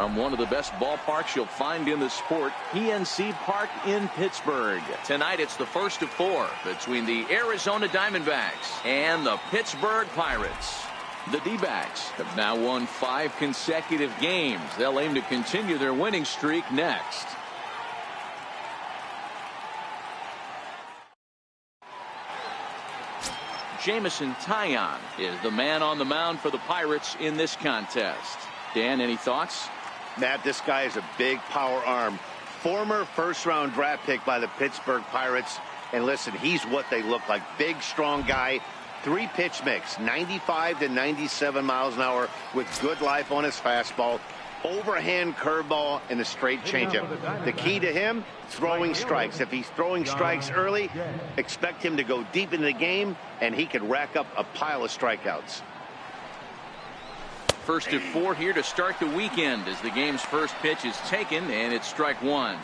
From one of the best ballparks you'll find in the sport, PNC Park in Pittsburgh. Tonight it's the first of 4 between the Arizona Diamondbacks and the Pittsburgh Pirates. The D-backs have now won 5 consecutive games. They'll aim to continue their winning streak next. Jameson Taillon is the man on the mound for the Pirates in this contest. Dan, any thoughts? Matt, this guy is a big power arm. Former first-round draft pick by the Pittsburgh Pirates. And listen, he's what they look like. Big, strong guy. 3 pitch mix, 95 to 97 miles an hour with good life on his fastball. Overhand curveball and a straight changeup. The key to him, throwing strikes. If he's throwing strikes early, expect him to go deep into the game, and he could rack up a pile of strikeouts. First of 4 here to start the weekend as the game's first pitch is taken, and it's strike 1.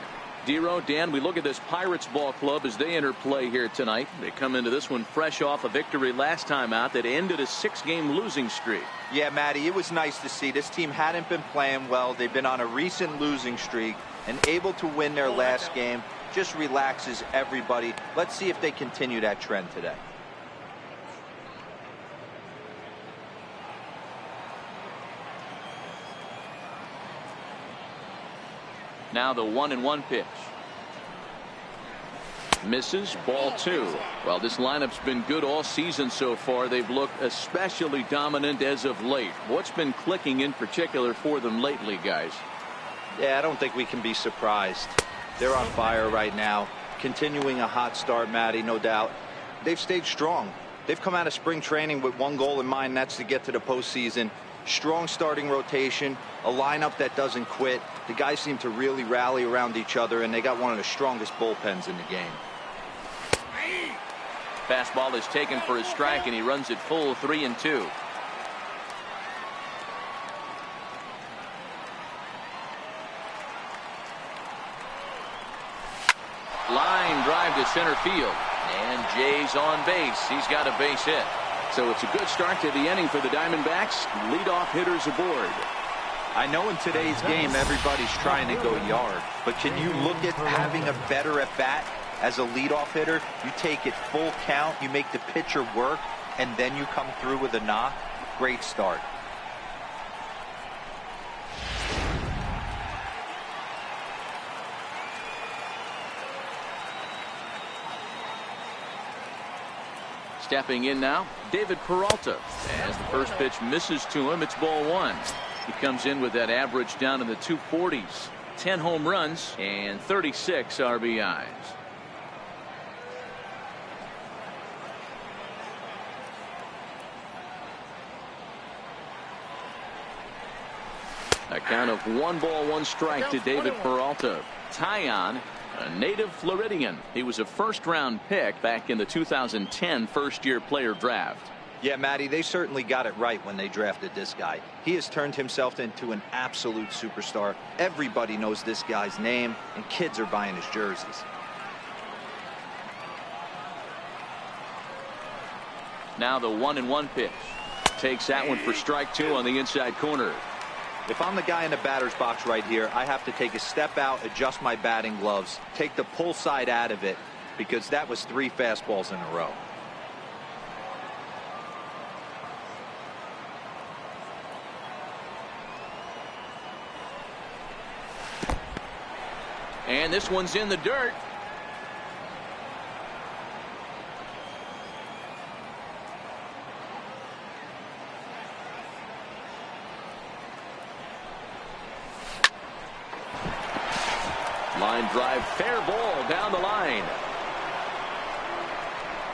Dero, Dan, we look at this Pirates ball club as they enter play here tonight. They come into this one fresh off a victory last time out that ended a 6-game losing streak. Yeah, Matty, it was nice to see. This team hadn't been playing well. They've been on a recent losing streak, and able to win their last game just relaxes everybody. Let's see if they continue that trend today. Now the 1-1 pitch. Misses, ball 2. Well, this lineup's been good all season so far. They've looked especially dominant as of late. What's been clicking in particular for them lately, guys? Yeah, I don't think we can be surprised. They're on fire right now. Continuing a hot start, Matty, no doubt. They've stayed strong. They've come out of spring training with one goal in mind, that's to get to the postseason. Strong starting rotation, a lineup that doesn't quit. The guys seem to really rally around each other, and they got one of the strongest bullpens in the game. Fastball is taken for a strike, and he runs it full 3-2. Line drive to center field, and Jay's on base. He's got a base hit. So it's a good start to the inning for the Diamondbacks. Leadoff hitters aboard. I know in today's game everybody's trying to go yard, but can you look at having a better at bat as a leadoff hitter? You take it full count, you make the pitcher work, and then you come through with a knock. Great start. Stepping in now, David Peralta. As the first pitch misses to him, it's ball 1. He comes in with that average down in the 240s. 10 home runs and 36 RBIs. A count of 1 ball, 1 strike to David Peralta. Taillon, a native Floridian. He was a first-round pick back in the 2010 first-year player draft. Yeah, Matty, they certainly got it right when they drafted this guy. He has turned himself into an absolute superstar. Everybody knows this guy's name, and kids are buying his jerseys. Now the 1-1 pitch. Takes that one for strike 2 on the inside corner. If I'm the guy in the batter's box right here, I have to take a step out, adjust my batting gloves, take the pull side out of it, because that was 3 fastballs in a row. And this one's in the dirt. Line drive, fair ball down the line.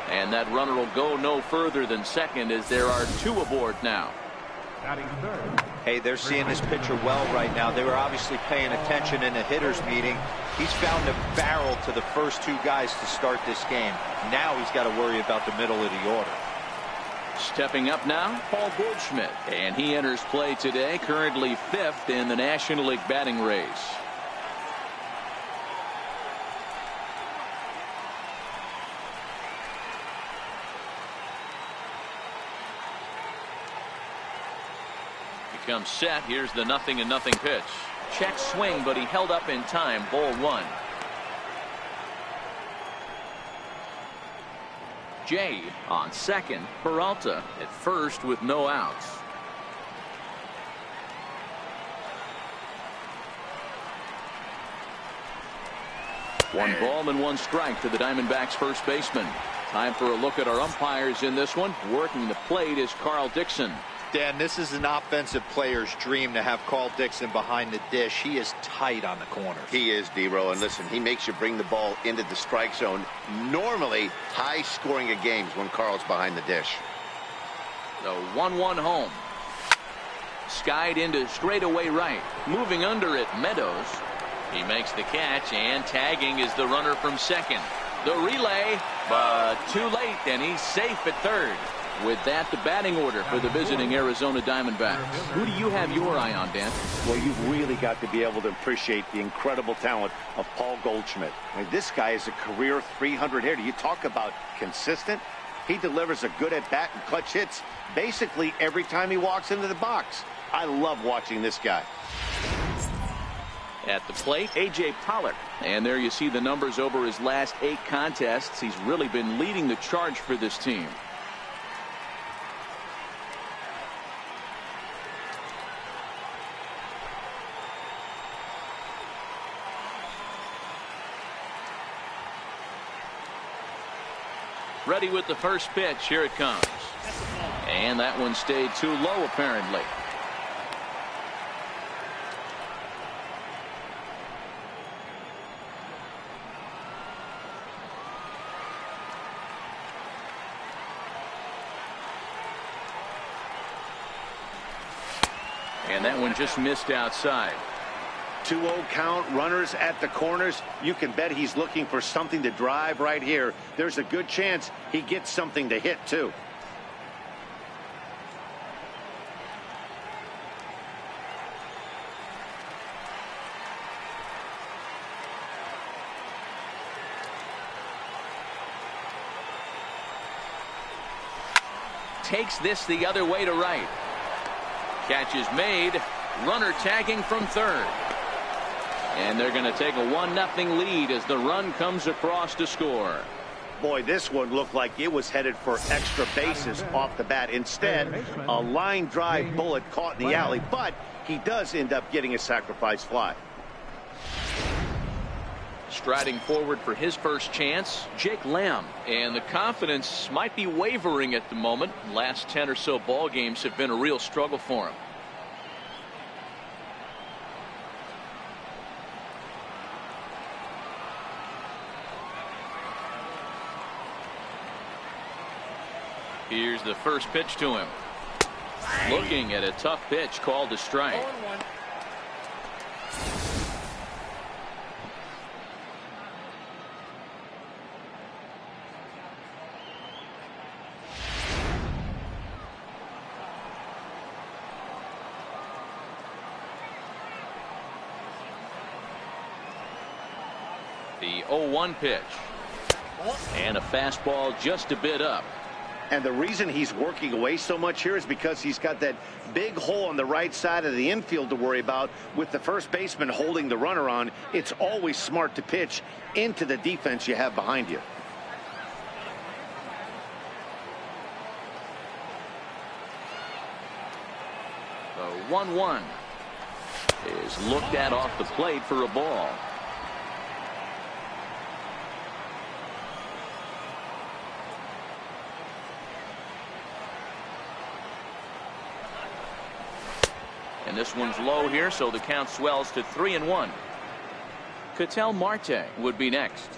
And that runner will go no further than second as there are 2 aboard now. Hey, they're seeing this pitcher well right now. They were obviously paying attention in the hitters meeting. He's found a barrel to the first 2 guys to start this game. Now he's got to worry about the middle of the order. Stepping up now, Paul Goldschmidt. And he enters play today, currently 5th in the National League batting race. Comes set. Here's the 0-0 pitch. Check swing, but he held up in time. Ball 1. Jay on second. Peralta at first with no outs. One ball and one strike to the Diamondbacks first baseman. Time for a look at our umpires in this one. Working the plate is Carl Dixon. Dan, this is an offensive player's dream to have Carl Dixon behind the dish. He is tight on the corners. He is, D-Row, and listen, he makes you bring the ball into the strike zone. Normally, high scoring of games when Carl's behind the dish. The 1-1 home. Skied into straightaway right. Moving under it, Meadows. He makes the catch, and tagging is the runner from second. The relay, but too late, and he's safe at third. With that, the batting order for the visiting Arizona Diamondbacks. Who do you have your eye on, Dan? Well, you've really got to be able to appreciate the incredible talent of Paul Goldschmidt. I mean, this guy is a career 300 hitter. You talk about consistent. He delivers a good at-bat and clutch hits basically every time he walks into the box. I love watching this guy. At the plate, A.J. Pollock. And there you see the numbers over his last 8 contests. He's really been leading the charge for this team. Ready with the first pitch. Here it comes. And that one stayed too low, apparently. And that one just missed outside. 2-0 count, runners at the corners. You can bet he's looking for something to drive right here. There's a good chance he gets something to hit, too. Takes this the other way to right. Catch is made. Runner tagging from third. And they're going to take a 1-0 lead as the run comes across to score. Boy, this one looked like it was headed for extra bases off the bat. Instead, a line drive bullet caught in the alley, but he does end up getting a sacrifice fly. Striding forward for his first chance, Jake Lamb. And the confidence might be wavering at the moment. Last 10 or so ball games have been a real struggle for him. Here's the first pitch to him. Looking at a tough pitch called a strike. The 0-1 pitch. And a fastball just a bit up. And the reason he's working away so much here is because he's got that big hole on the right side of the infield to worry about. With the first baseman holding the runner on, it's always smart to pitch into the defense you have behind you. The 1-1 is looked at off the plate for a ball. And this one's low here, so the count swells to 3-1. Ketel Marte would be next.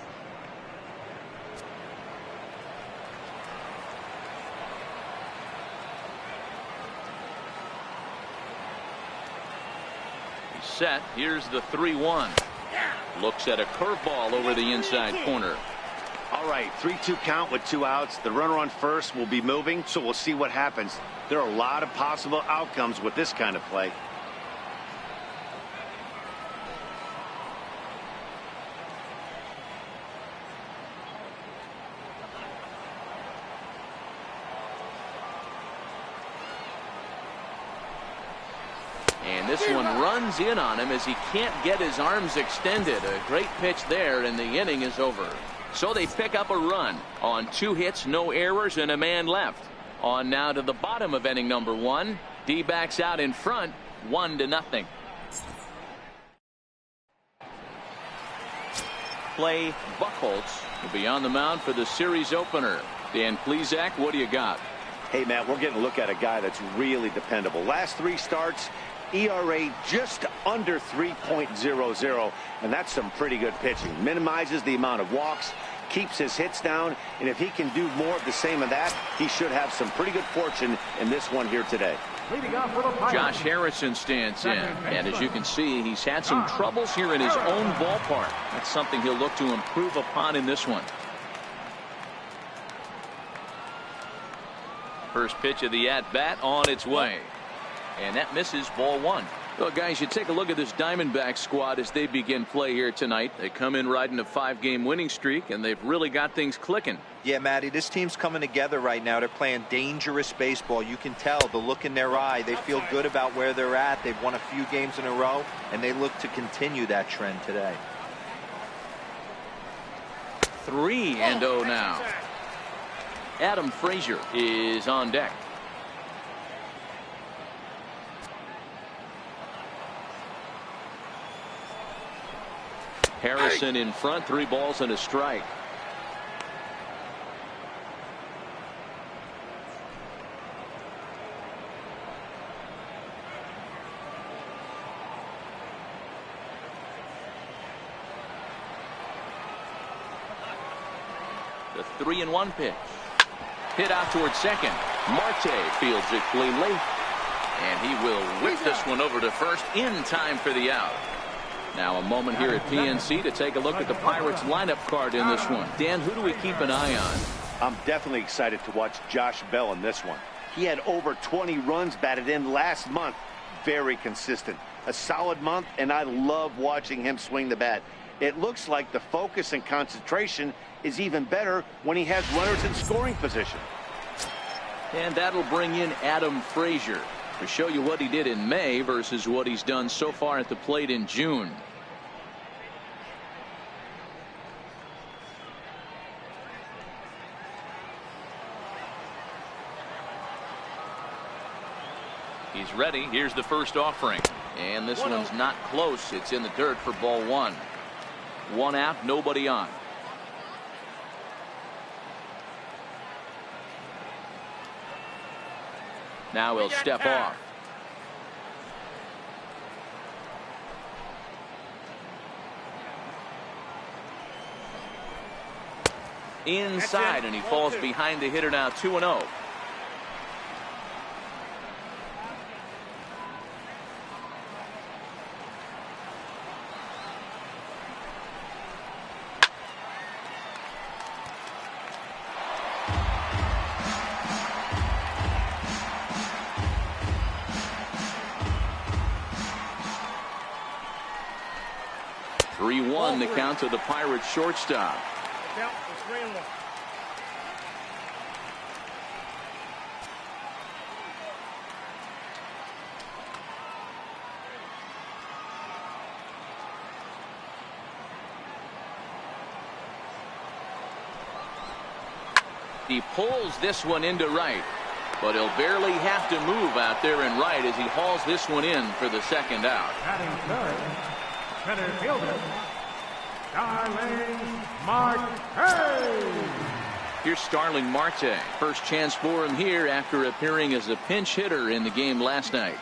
He's set. Here's the 3-1. Looks at a curveball over the inside corner. All right, 3-2 count with 2 outs. The runner on first will be moving, so we'll see what happens. There are a lot of possible outcomes with this kind of play. And this one runs in on him as he can't get his arms extended. A great pitch there, and the inning is over. So they pick up a run on 2 hits, no errors, and a man left. On now to the bottom of inning number 1. D-backs out in front, 1-0. Clay Buchholz will be on the mound for the series opener. Dan Plesac, what do you got? Hey, Matt, we're getting a look at a guy that's really dependable. Last 3 starts, ERA just under 3.00, and that's some pretty good pitching. Minimizes the amount of walks, keeps his hits down, and if he can do more of the same of that, he should have some pretty good fortune in this one here today. Josh Harrison stands in, and as you can see, he's had some troubles here in his own ballpark. That's something he'll look to improve upon in this one. First pitch of the at-bat on its way, and that misses, ball 1. Well, guys, you take a look at this Diamondback squad as they begin play here tonight. They come in riding a 5-game winning streak, and they've really got things clicking. Yeah, Matty, this team's coming together right now. They're playing dangerous baseball. You can tell the look in their eye. They feel good about where they're at. They've won a few games in a row, and they look to continue that trend today. 3-0 now. Adam Frazier is on deck. Harrison in front, 3 balls and a strike. The 3-1 pitch. Hit out towards second. Marte fields it cleanly, and he will whip this one over to first in time for the out. Now a moment here at PNC to take a look at the Pirates lineup card in this one. Dan, who do we keep an eye on? I'm definitely excited to watch Josh Bell in this one. He had over 20 runs batted in last month. Very consistent. A solid month, and I love watching him swing the bat. It looks like the focus and concentration is even better when he has runners in scoring position. And that'll bring in Adam Frazier to show you what he did in May versus what he's done so far at the plate in June. He's ready. Here's the first offering, and this one's not close. It's in the dirt for ball 1. 1 out, nobody on. Now he'll step off. Inside, and he falls behind the hitter now, 2-0. The count to the Pirates shortstop. It's 3-1. He pulls this one into right, but he'll barely have to move out there in right as he hauls this one in for the second out. Batting third, center fielder, Starling Marte. Here's Starling Marte. First chance for him here after appearing as a pinch hitter in the game last night.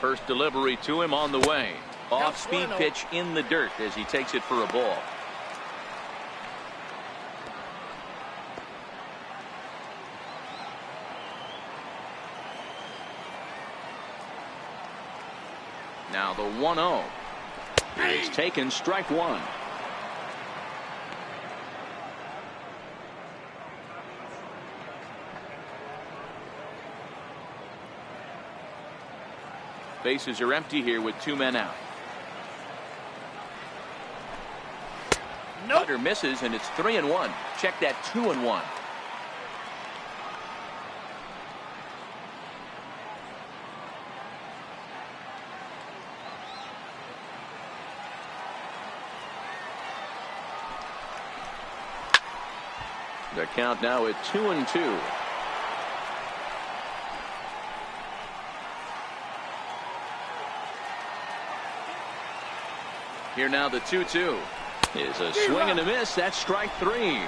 First delivery to him on the way. Off-speed pitch in the dirt as he takes it for a ball. Now the 1-0 is taken, strike 1. Bases are empty here with 2 men out. Cutter misses, and it's 3-1. Check that, 2-1. The count now at 2-2. Here now the 2-2 is a swing and a miss. That's strike 3.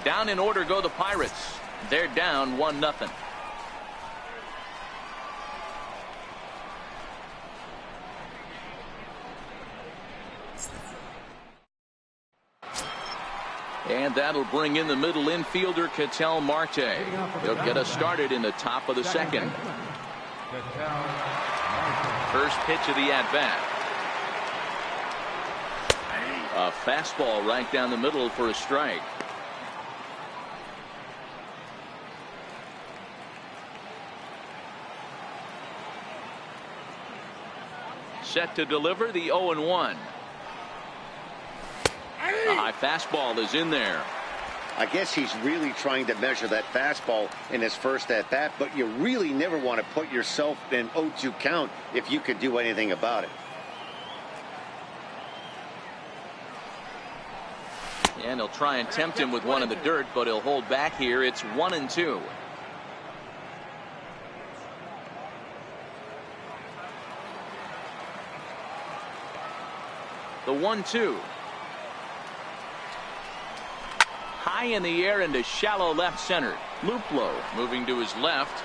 Down in order go the Pirates. They're down 1-0. And that'll bring in the middle infielder, Ketel Marte. He'll get us started in the top of the second. First pitch of the at-bat. A fastball right down the middle for a strike. Set to deliver the 0-1. A high fastball is in there. I guess he's really trying to measure that fastball in his first at-bat, but you really never want to put yourself in 0-2 count if you could do anything about it. And he'll try and tempt him with one in the dirt, but he'll hold back here. It's 1-2. The 1-2. High in the air into shallow left center. Luplow moving to his left,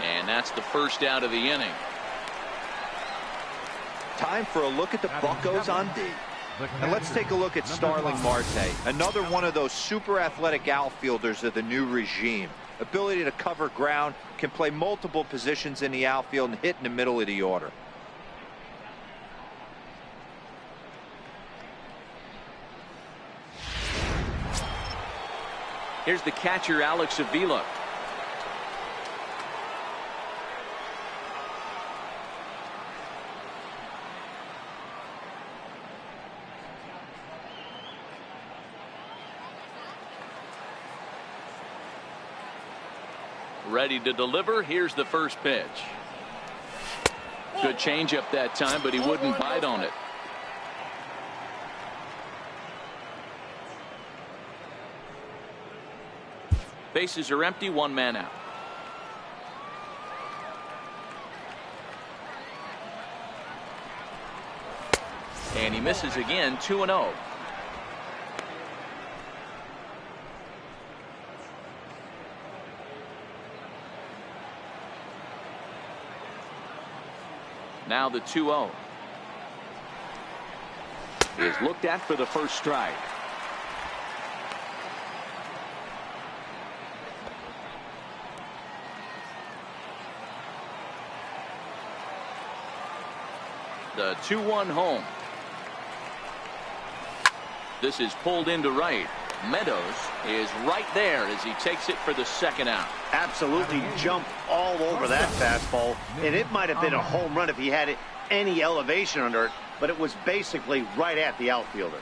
and that's the first out of the inning. Time for a look at the Buccos on D. And let's take a look at Starling Marte, another one of those super athletic outfielders of the new regime. Ability to cover ground, can play multiple positions in the outfield and hit in the middle of the order. Here's the catcher, Alex Avila. Ready to deliver. Here's the first pitch. Good changeup that time, but he wouldn't bite on it. Bases are empty, one man out. And he misses again, 2-0. Now the 2-0 is looked at for the first strike. The 2-1 home. This is pulled into right. Meadows is right there as he takes it for the second out. Absolutely jumped all over that fastball, and it might have been a home run if he had any elevation under it, but it was basically right at the outfielder.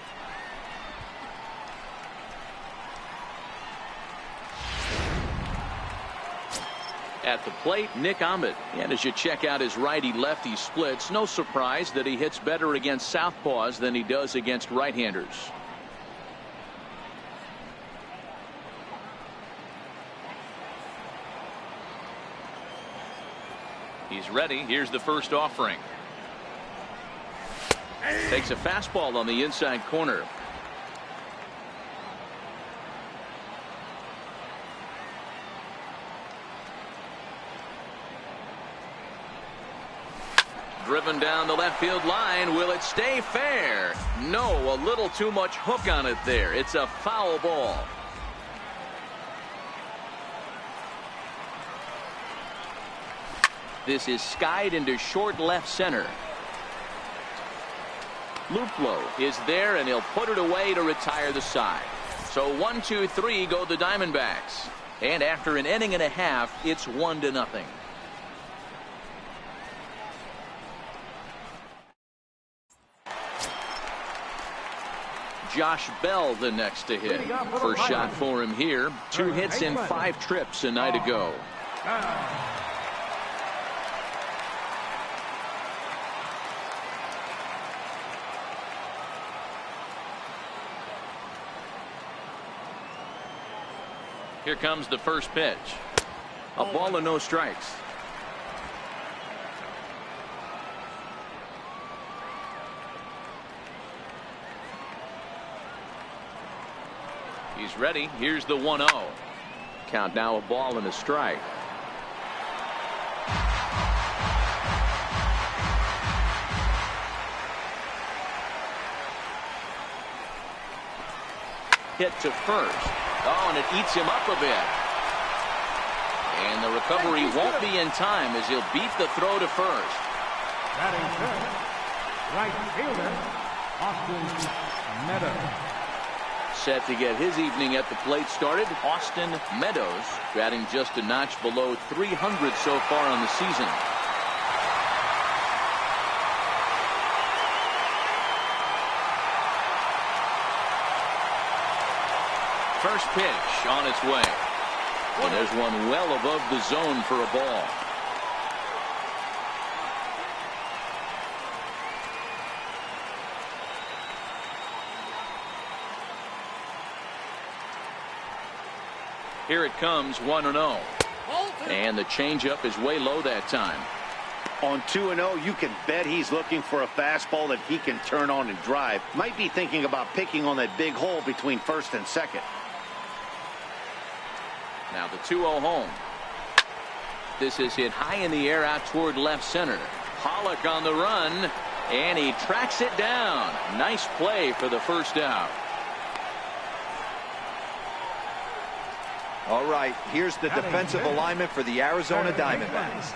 At the plate, Nick Ahmed. And as you check out his righty-lefty splits, no surprise that he hits better against southpaws than he does against right-handers. He's ready. Here's the first offering. Takes a fastball on the inside corner. Driven down the left field line. Will it stay fair? No, a little too much hook on it there. It's a foul ball. This is skied into short left center. Luplow is there, and he'll put it away to retire the side. So 1-2-3 go the Diamondbacks. And after an inning and a half, it's 1-0. Josh Bell the next to hit. First shot for him here. 2 hits in 5 trips a night ago. Here comes the first pitch. A ball and no strikes. He's ready. Here's the 1-0. Count now, a ball and a strike. Hit to first. Oh, and it eats him up a bit. And the recovery won't be in time as he'll beat the throw to first. Batting first, right fielder, Austin Meadows. Set to get his evening at the plate started, Austin Meadows, batting just a notch below 300 so far on the season. First pitch on its way. And there's one well above the zone for a ball. Here it comes, 1-0. And the changeup is way low that time. On 2-0, you can bet he's looking for a fastball that he can turn on and drive. Might be thinking about picking on that big hole between first and second. Now the 2-0 home. This is hit high in the air out toward left center. Pollock on the run, and he tracks it down. Nice play for the first out. All right, here's the defensive alignment for the Arizona Diamondbacks.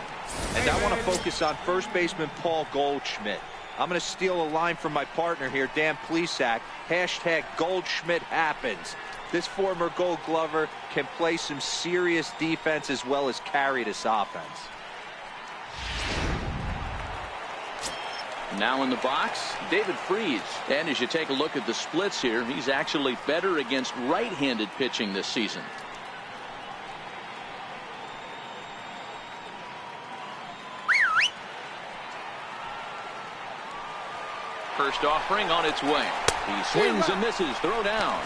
And I want to focus on first baseman Paul Goldschmidt. I'm going to steal a line from my partner here, Dan Plesac. Hashtag Goldschmidt happens. This former Gold Glover can play some serious defense as well as carry this offense. Now in the box, David Freese. And as you take a look at the splits here, he's actually better against right-handed pitching this season. First offering on its way. He swings and misses. Throw down.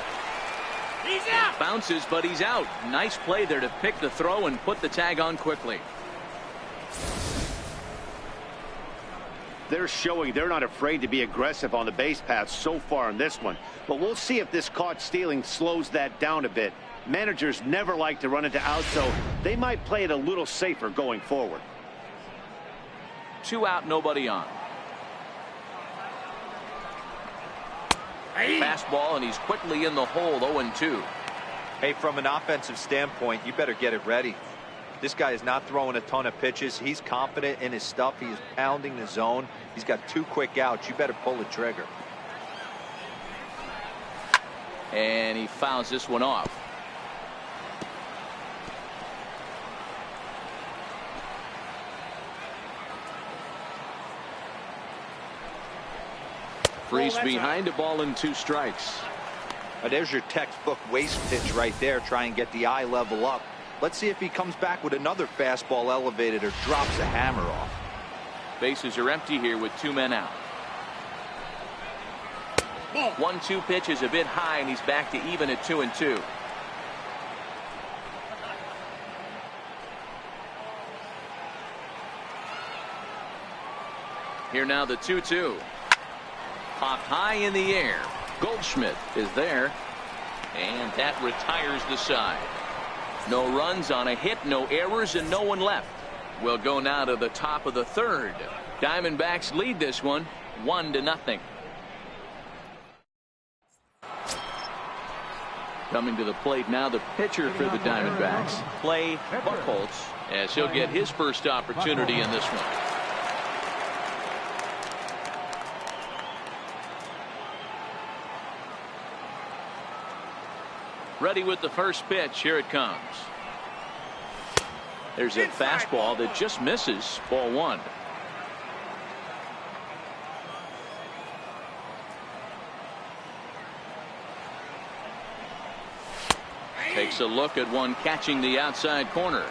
He's out. Bounces, but he's out. Nice play there to pick the throw and put the tag on quickly. They're showing they're not afraid to be aggressive on the base path so far in this one. But we'll see if this caught stealing slows that down a bit. Managers never like to run into outs, so they might play it a little safer going forward. 2 out, nobody on. Fastball, and he's quickly in the hole, 0-2. Hey, from an offensive standpoint, you better get it ready. This guy is not throwing a ton of pitches. He's confident in his stuff. He is pounding the zone. He's got 2 quick outs. You better pull the trigger. And he fouls this one off. Freese behind, a ball and 2 strikes. There's your textbook waste pitch right there. Try and get the eye level up. Let's see if he comes back with another fastball elevated or drops a hammer off. Bases are empty here with 2 men out. 1-2 pitch is a bit high, and he's back to even at 2-2. Here now the 2-2. Popped high in the air. Goldschmidt is there, and that retires the side. No runs on a hit, no errors, and no one left. We'll go now to the top of the 3rd. Diamondbacks lead this one 1-0. Coming to the plate now, the pitcher for the Diamondbacks, Clay Buchholz, as he'll get his first opportunity in this one. Ready with the first pitch. Here it comes. There's a fastball that just misses. Ball 1. Takes a look at one catching the outside corner.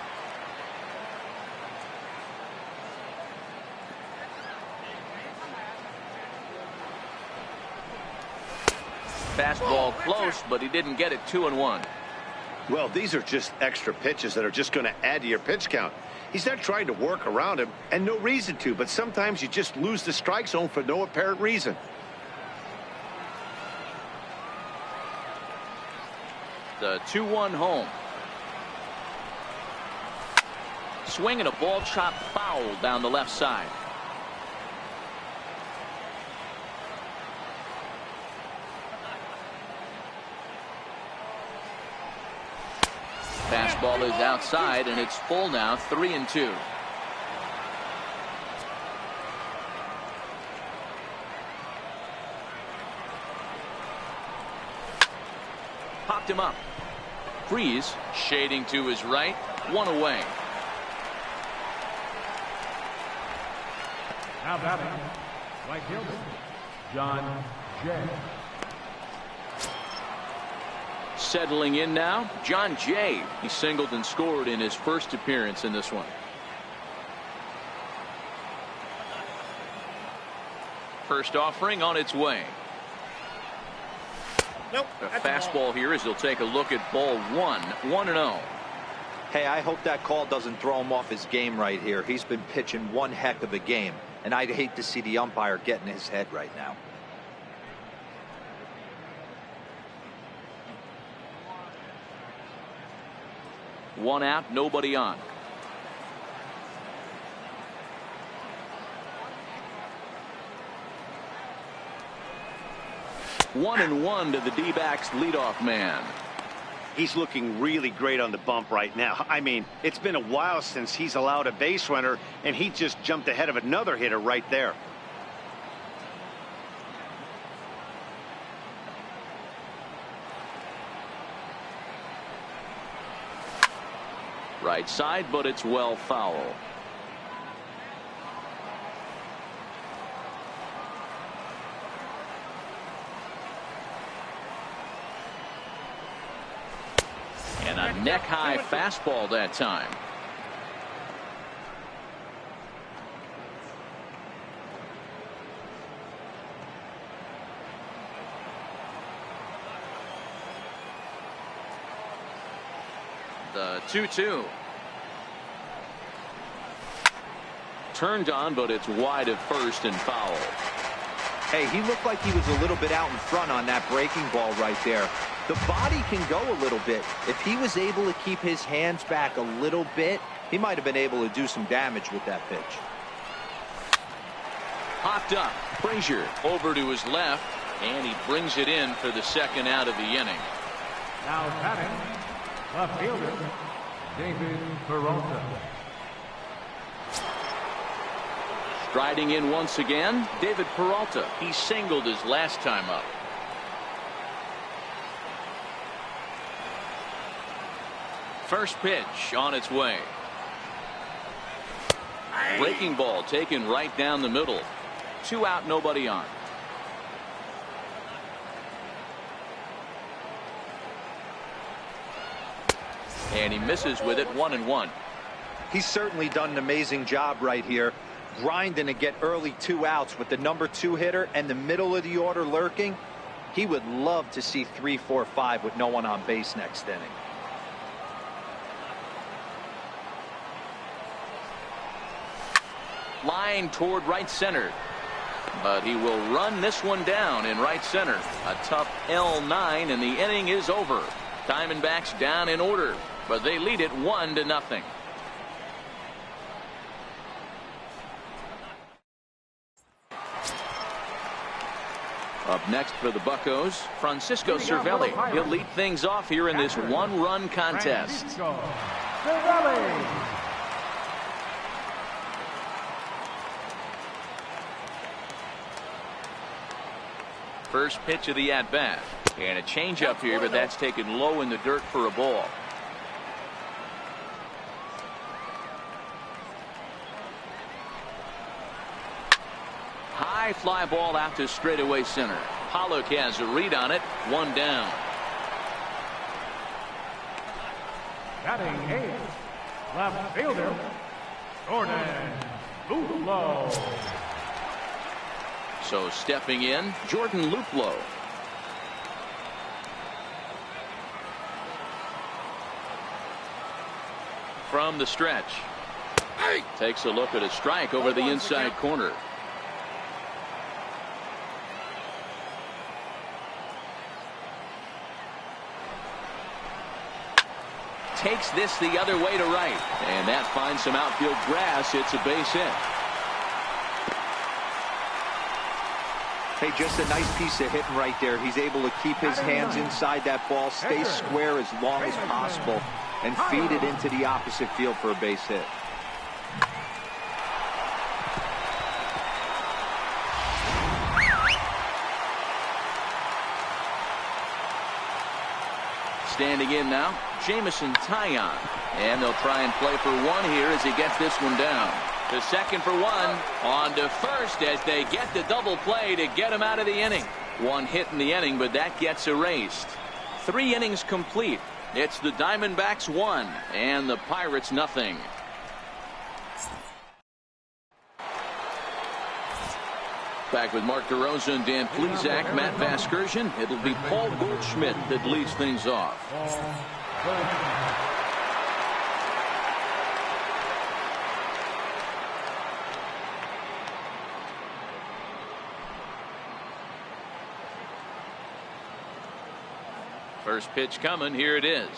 Fastball close, but he didn't get it. 2-1. Well, these are just extra pitches that are just going to add to your pitch count. He's not trying to work around him, and no reason to, but sometimes you just lose the strike zone for no apparent reason. The 2-1 home. Swinging a ball chopped foul down the left side. Fastball is outside, and it's full now, 3-2. Popped him up. Freeze shading to his right, one away. Now batting, right fielder, John Jay. Settling in now, John Jay. He singled and scored in his first appearance in this one. First offering on its way. Nope. A fastball here as he'll take a look at ball one, 1-0. Hey, I hope that call doesn't throw him off his game right here. He's been pitching one heck of a game, and I'd hate to see the umpire get in his head right now. One out, nobody on. One and one to the D-backs leadoff man. He's looking really great on the bump right now. I mean, it's been a while since he's allowed a base runner, and he just jumped ahead of another hitter right there. Right side, but it's well foul. And a neck-high fastball that time. The 2-2. Turned on, but it's wide of first and foul. Hey, he looked like he was a little bit out in front on that breaking ball right there. The body can go a little bit. If he was able to keep his hands back a little bit, he might have been able to do some damage with that pitch. Popped up. Frazier over to his left, and he brings it in for the second out of the inning. Now batting, left fielder, David Peralta. Striding in once again, David Peralta. He singled his last time up. First pitch on its way. Breaking ball taken right down the middle. 2 out, nobody on. And he misses with it, 1-1. He's certainly done an amazing job right here, grinding to get early 2 outs with the number 2 hitter and the middle of the order lurking. He would love to see 3, 4, 5 with no one on base next inning. Line toward right center, but he will run this one down in right center. A tough L9, and the inning is over. Diamondbacks down in order, but they lead it 1-0. Up next for the Buccos, Francisco Cervelli. He'll lead things off here in this one-run contest. First pitch of the at-bat. And a changeup here, but that's taken low in the dirt for a ball. High fly ball out to straightaway center. Pollock has a read on it. 1 down. Batting 8th, left fielder, Jordan Luplow. So stepping in, Jordan Luplow. from the stretch. Takes a look at a strike over the inside corner. Takes this the other way to right, and that finds some outfield grass. It's a base hit. Hey, just a nice piece of hitting right there. He's able to keep his hands inside that ball, stay square as long as possible, and feed it into the opposite field for a base hit. Standing in now, Jamison Taillon. And they'll try and play for one here as he gets this one down. To second for one. On to first as they get the double play to get him out of the inning. One hit in the inning, but that gets erased. 3 innings complete. It's the Diamondbacks 1 and the Pirates nothing. Back with Mark DeRosa and Dan Plesac, Matt Vasgersian. It'll be Paul Goldschmidt that leads things off. First pitch coming. Here it is.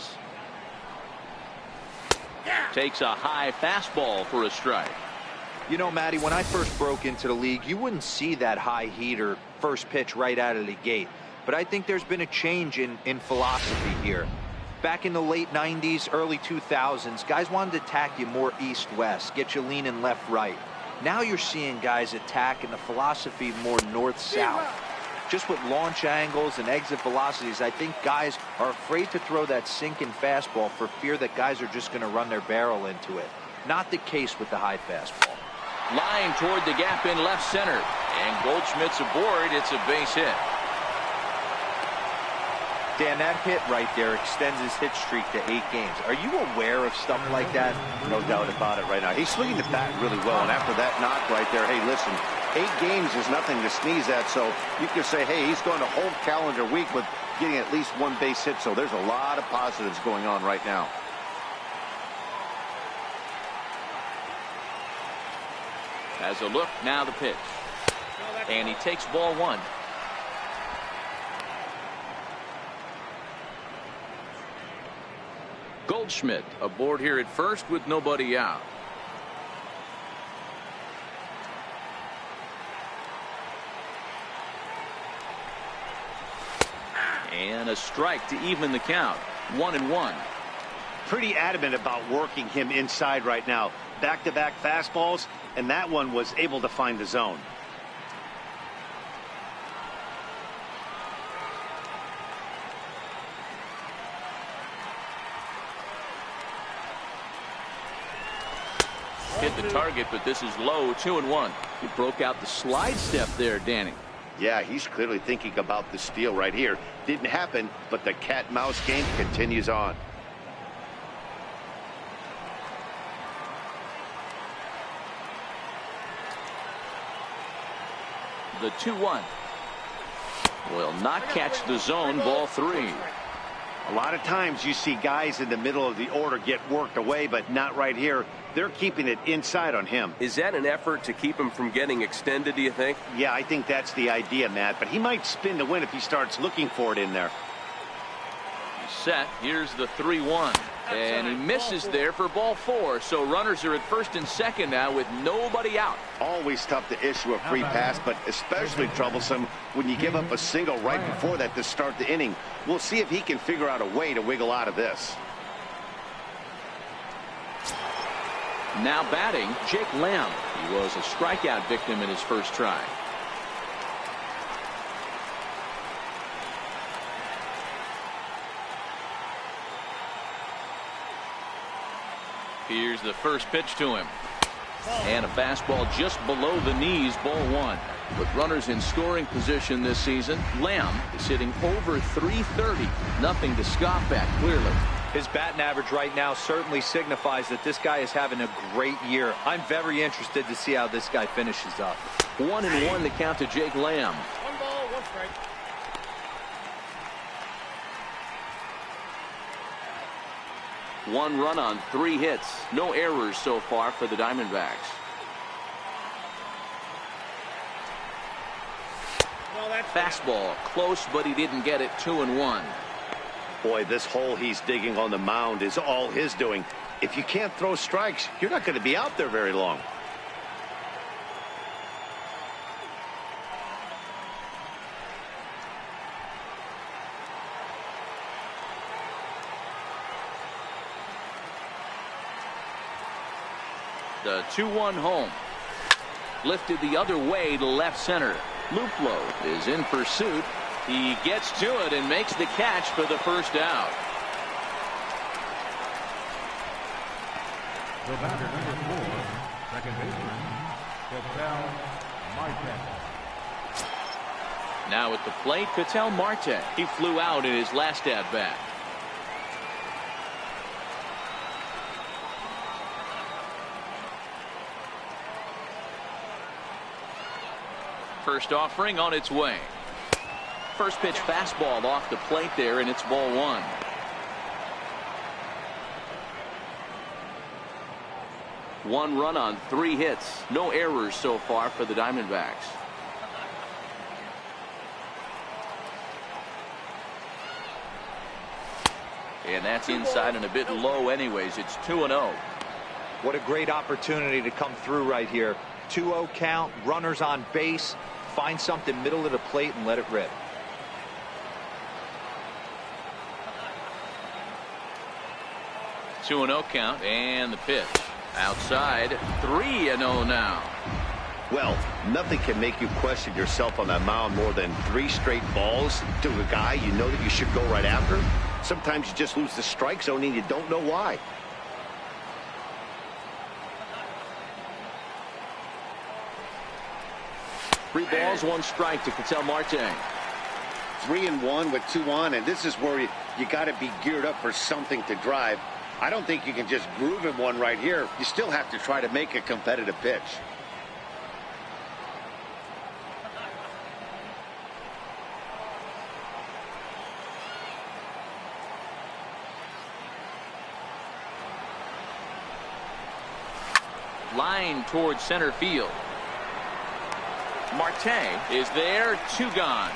Takes a high fastball for a strike. You know, Matty, when I first broke into the league, you wouldn't see that high heater first pitch right out of the gate. But I think there's been a change in philosophy here. Back in the late 90s, early 2000s, guys wanted to attack you more east-west, get you leaning left-right. Now you're seeing guys attack in the philosophy more north-south. Just with launch angles and exit velocities, I think guys are afraid to throw that sinking fastball for fear that guys are just going to run their barrel into it. Not the case with the high fastball. Line toward the gap in left center. And Goldschmidt's aboard. It's a base hit. Dan, that hit right there extends his hit streak to 8 games. Are you aware of stuff like that? No doubt about it right now. He's swinging the bat really well, and after that knock right there, hey, listen, 8 games is nothing to sneeze at, so you can say, hey, he's going a whole calendar week with getting at least 1 base hit, so there's a lot of positives going on right now. Has a look, now the pitch. And he takes ball 1. Goldschmidt aboard here at first with nobody out. And a strike to even the count. 1-1. Pretty adamant about working him inside right now. Back-to-back fastballs, and that one was able to find the zone. Hit the target, but this is low. 2-1. He broke out the slide step there, Danny. Yeah, he's clearly thinking about the steal right here. Didn't happen, but the cat-mouse game continues on. The 2-1 will not catch the zone. Ball 3. A lot of times you see guys in the middle of the order get worked away, but not right here. They're keeping it inside on him. Is that an effort to keep him from getting extended, do you think? Yeah, I think that's the idea, Matt, but he might spin to win if he starts looking for it in there. He's set. Here's the 3-1. And he misses there for ball 4. So runners are at first and second now with nobody out. Always tough to issue a free pass, but especially troublesome when you give up a single right before that to start the inning. We'll see if he can figure out a way to wiggle out of this. Now batting, Jake Lamb. He was a strikeout victim in his first try. Here's the first pitch to him. And a fastball just below the knees, ball 1. With runners in scoring position this season, Lamb is hitting over .330. Nothing to scoff at, clearly. His batting average right now certainly signifies that this guy is having a great year. I'm very interested to see how this guy finishes up. 1-1 the count to Jake Lamb. 1 ball, 1 strike. 1 run on 3 hits. No errors so far for the Diamondbacks. Fastball close, but he didn't get it. 2-1. Boy, this hole he's digging on the mound is all his doing. If you can't throw strikes, you're not going to be out there very long. The 2-1 home. Lifted the other way to left center. Luplo is in pursuit. He gets to it and makes the catch for the first out. The batter, number 4, second baseman, Ketel Marte. Now at the plate, Ketel Marte. He flew out in his last at-bat. First offering on its way. First pitch fastball off the plate there, and it's ball 1. One run on 3 hits. No errors so far for the Diamondbacks. And that's inside and a bit low anyways. It's 2-0. What a great opportunity to come through right here. 2-0 count, runners on base. Find something middle of the plate and let it rip. Two 2-0 count, and the pitch outside. 3-0 now. Well, nothing can make you question yourself on that mound more than 3 straight balls to a guy you know that you should go right after. Sometimes you just lose the strike zone and you don't know why. Three balls, 1 strike to Ketel Marte. 3-1 with 2 on, and this is where you got to be geared up for something to drive. I don't think you can just groove in one right here. You still have to try to make a competitive pitch. Line towards center field. Marte is there. 2 gone.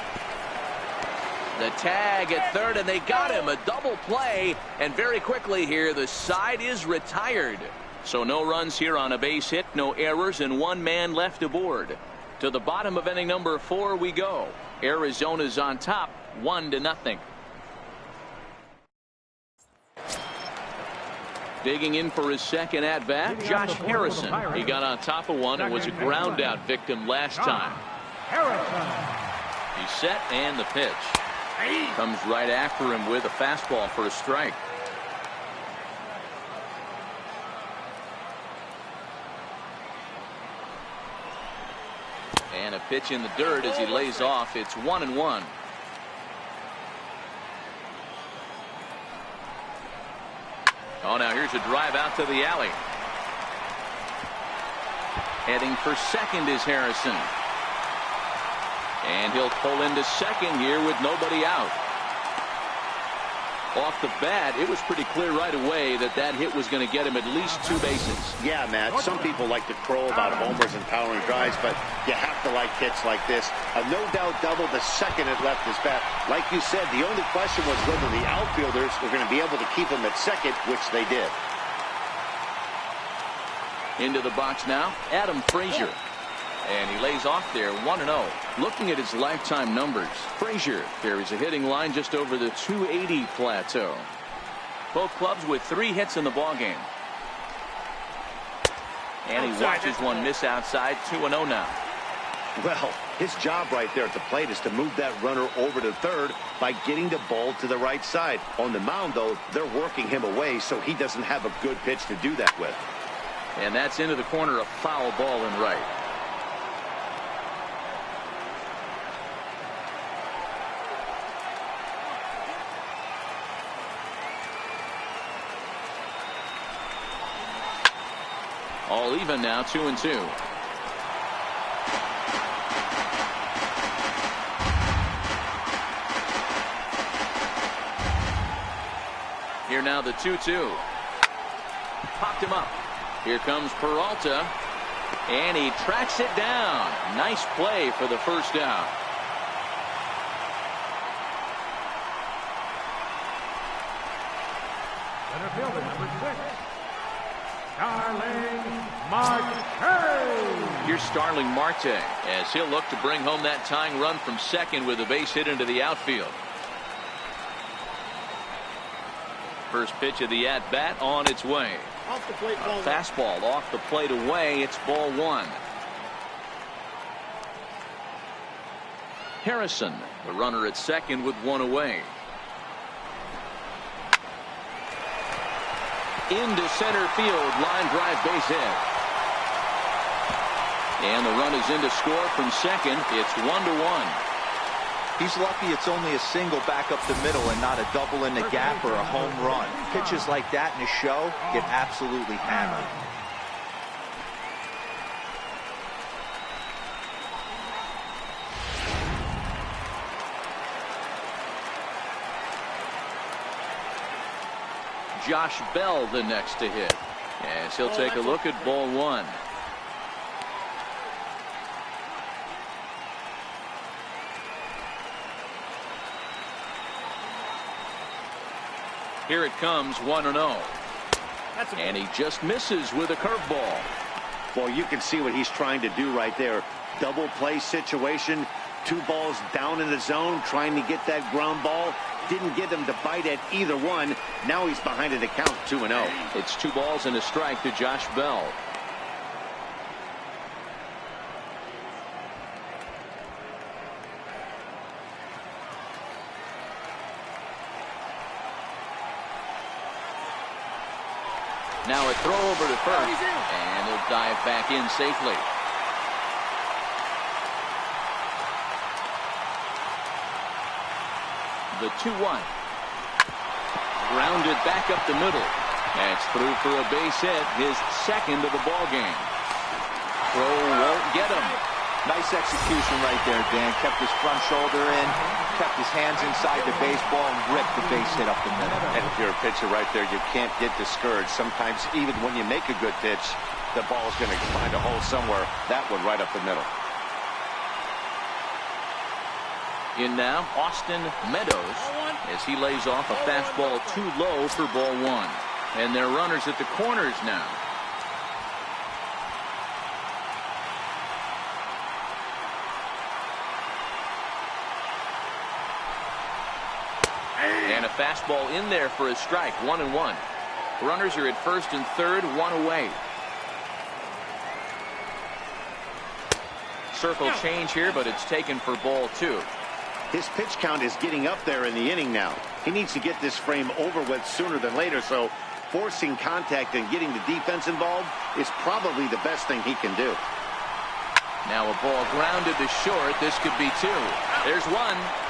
The tag at third, and they got him. A double play, and very quickly here the side is retired. So no runs here on a base hit, no errors, and 1 man left aboard. To the bottom of inning number 4 we go. Arizona's on top, 1-0. Digging in for his second at-bat, Josh Harrison. He got on top of one and was a ground-out victim last time. He's set, and the pitch. Comes right after him with a fastball for a strike. And a pitch in the dirt as he lays off. It's 1-1. Oh, now here's a drive out to the alley. Heading for second is Harrison. And he'll pull into second here with nobody out. Off the bat, it was pretty clear right away that that hit was going to get him at least 2 bases. Yeah, Matt, some people like to crow about homers and powering drives, but you have to like hits like this. A no-doubt double the second it left his bat. Like you said, the only question was whether the outfielders were going to be able to keep him at second, which they did. Into the box now, Adam Frazier. And he lays off there, 1-0. Looking at his lifetime numbers, Frazier carries a hitting line just over the 280 plateau. Both clubs with 3 hits in the ballgame. And he watches one miss outside, 2-0 now. Well, his job right there at the plate is to move that runner over to third by getting the ball to the right side. On the mound, though, they're working him away, so he doesn't have a good pitch to do that with. And that's into the corner, a foul ball in right. All even now, 2-2. Here now the 2-2. picked him up. Here comes Peralta, and he tracks it down. Nice play for the first down. Center fielder, number 6, Starling Marte. Here's Starling Marte as he'll look to bring home that tying run from second with a base hit into the outfield. First pitch of the at-bat on its way. Off the plate, ball. Fastball off the plate away. It's ball 1. Harrison, the runner at second with 1 away. Into center field, line drive base hit. And the run is in to score from second. It's 1-1. He's lucky it's only a single back up the middle and not a double in the gap or a home run. Pitches like that in a show get absolutely hammered. Josh Bell the next to hit, as he'll take a look at ball 1. Here it comes, 1-0. And he just misses with a curveball. Well, you can see what he's trying to do right there. Double play situation. 2 balls down in the zone, trying to get that ground ball. Didn't get him to bite at either one. Now he's behind in the count, 2-0. It's 2 balls and a strike to Josh Bell. Now a throw over to first, and he'll dive back in safely. The 2-1. Grounded back up the middle. That's through for a base hit, his second of the ball game. Throw won't get him. Nice execution right there, Dan. Kept his front shoulder in, kept his hands inside the baseball, and ripped the base hit up the middle. And if you're a pitcher right there, you can't get discouraged. Sometimes even when you make a good pitch, the ball's going to find a hole somewhere. That one right up the middle. In now, Austin Meadows, as he lays off a fastball too low for ball 1. And they're runners at the corners now. And a fastball in there for a strike, 1-1. Runners are at first and third, 1 away. Circle change here, but it's taken for ball 2. His pitch count is getting up there in the inning now. He needs to get this frame over with sooner than later, so forcing contact and getting the defense involved is probably the best thing he can do. Now a ball grounded to short. This could be 2. There's 1.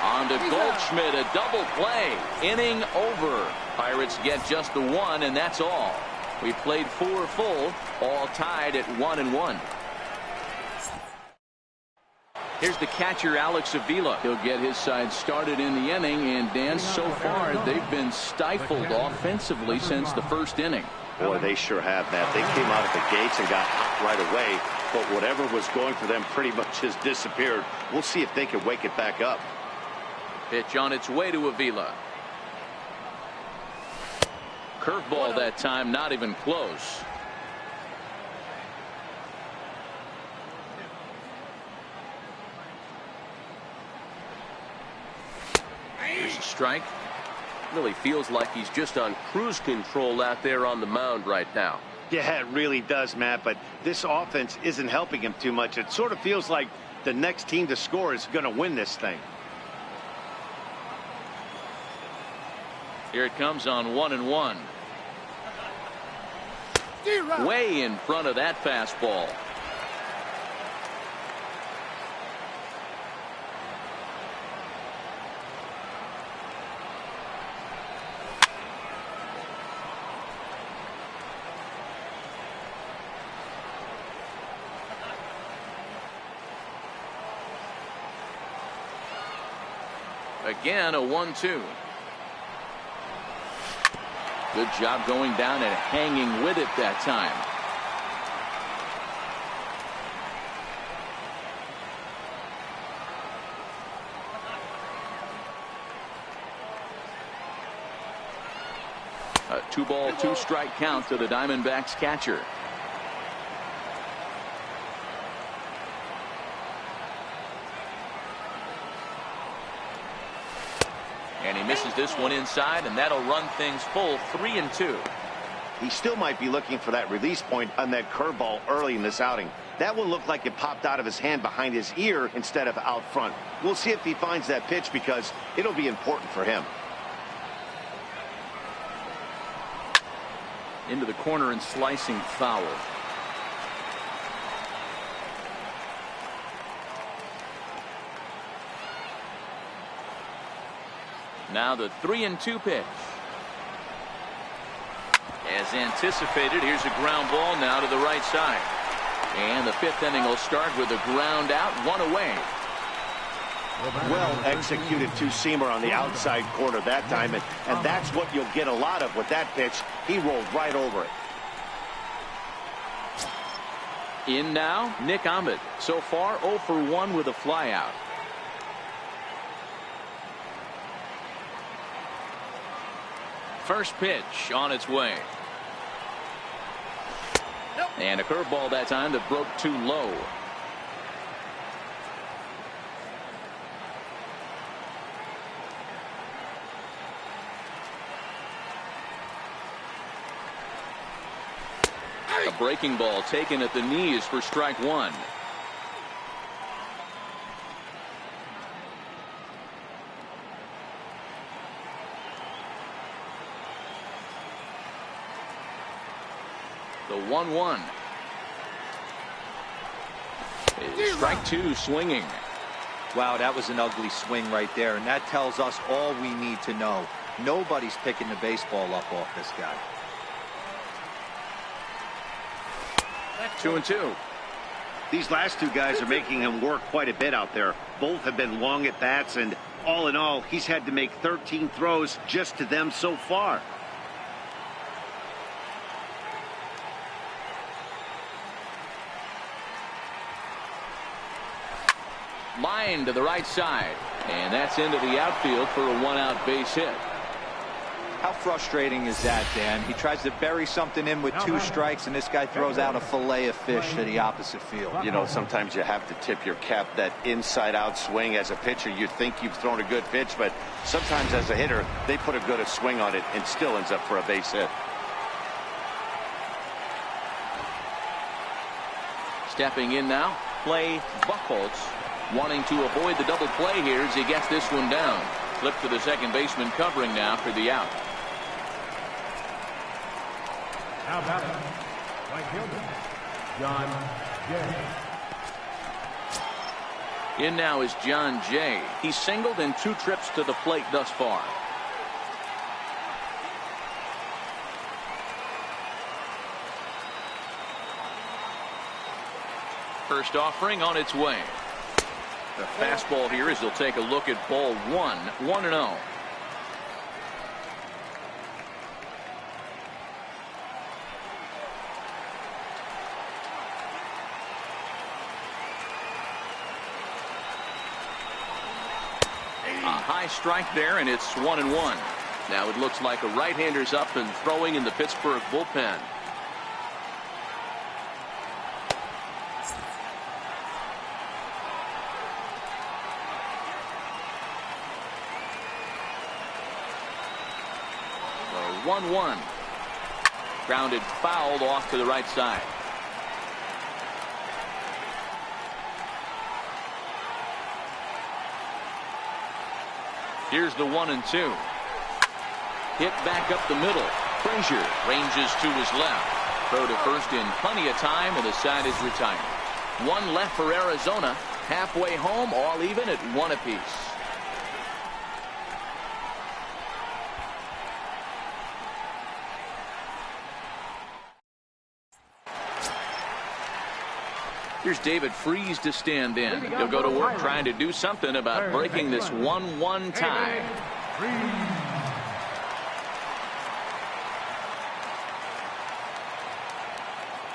On to Goldschmidt, a double play. Inning over. Pirates get just the 1, and that's all. We played 4 full, all tied at 1-1. Here's the catcher, Alex Avila. He'll get his side started in the inning, and Dan, so far they've been stifled offensively since the first inning. Boy, they sure have, Matt. They came out of the gates and got hot right away, but whatever was going for them pretty much has disappeared. We'll see if they can wake it back up. Pitch on its way to Avila. Curveball that time, not even close. There's a strike. Really feels like he's just on cruise control out there on the mound right now. Yeah, it really does, Matt, but this offense isn't helping him too much. It sort of feels like the next team to score is going to win this thing. Here it comes on 1-1. Way in front of that fastball. Again, a 1-2. Good job going down and hanging with it that time. A 2-ball, 2-strike count to the Diamondbacks catcher. And he misses this one inside, and that'll run things full 3-2. He still might be looking for that release point on that curveball early in this outing. That one looked like it popped out of his hand behind his ear instead of out front. We'll see if he finds that pitch because it'll be important for him. Into the corner and slicing foul. Now the 3-2 pitch. As anticipated, here's a ground ball now to the right side. And the 5th inning will start with a ground out, 1 away. Well executed two-seamer on the outside corner that time, and that's what you'll get a lot of with that pitch. He rolled right over it. In now, Nick Ahmed. So far, 0 for 1 with a flyout. First pitch on its way. And a curveball that time that broke too low. A breaking ball taken at the knees for strike 1. The 1-1. Strike 2 swinging. Wow, that was an ugly swing right there, and that tells us all we need to know. Nobody's picking the baseball up off this guy. 2-2. These last two guys are making him work quite a bit out there. Both have been long at bats, and all in all, he's had to make 13 throws just to them so far. Line to the right side, and that's into the outfield for a 1-out base hit. How frustrating is that, Dan? He tries to bury something in with 2 strikes, and this guy throws out a fillet of fish to the opposite field. You know, sometimes you have to tip your cap. That inside-out swing as a pitcher, you think you've thrown a good pitch, but sometimes as a hitter, they put a good swing on it and still ends up for a base hit. Stepping in now, Clay Buchholz, wanting to avoid the double play here as he gets this one down. Flip to the second baseman covering now for the out. Now batting, right fielder, John Jay. In now is John Jay. He's singled in 2 trips to the plate thus far. First offering on its way. The fastball here as he'll take a look at ball 1, 1-0. A high strike there, and it's 1-1. Now it looks like a right-hander's up and throwing in the Pittsburgh bullpen. The 1-1. Grounded fouled off to the right side. Here's the 1-2. Hit back up the middle. Frazier ranges to his left. Throw to first in plenty of time, and the side is retired. 1 left for Arizona. Halfway home, all even at 1 apiece. Here's David Freese to stand in. He'll go to work trying to do something about breaking this 1-1 tie.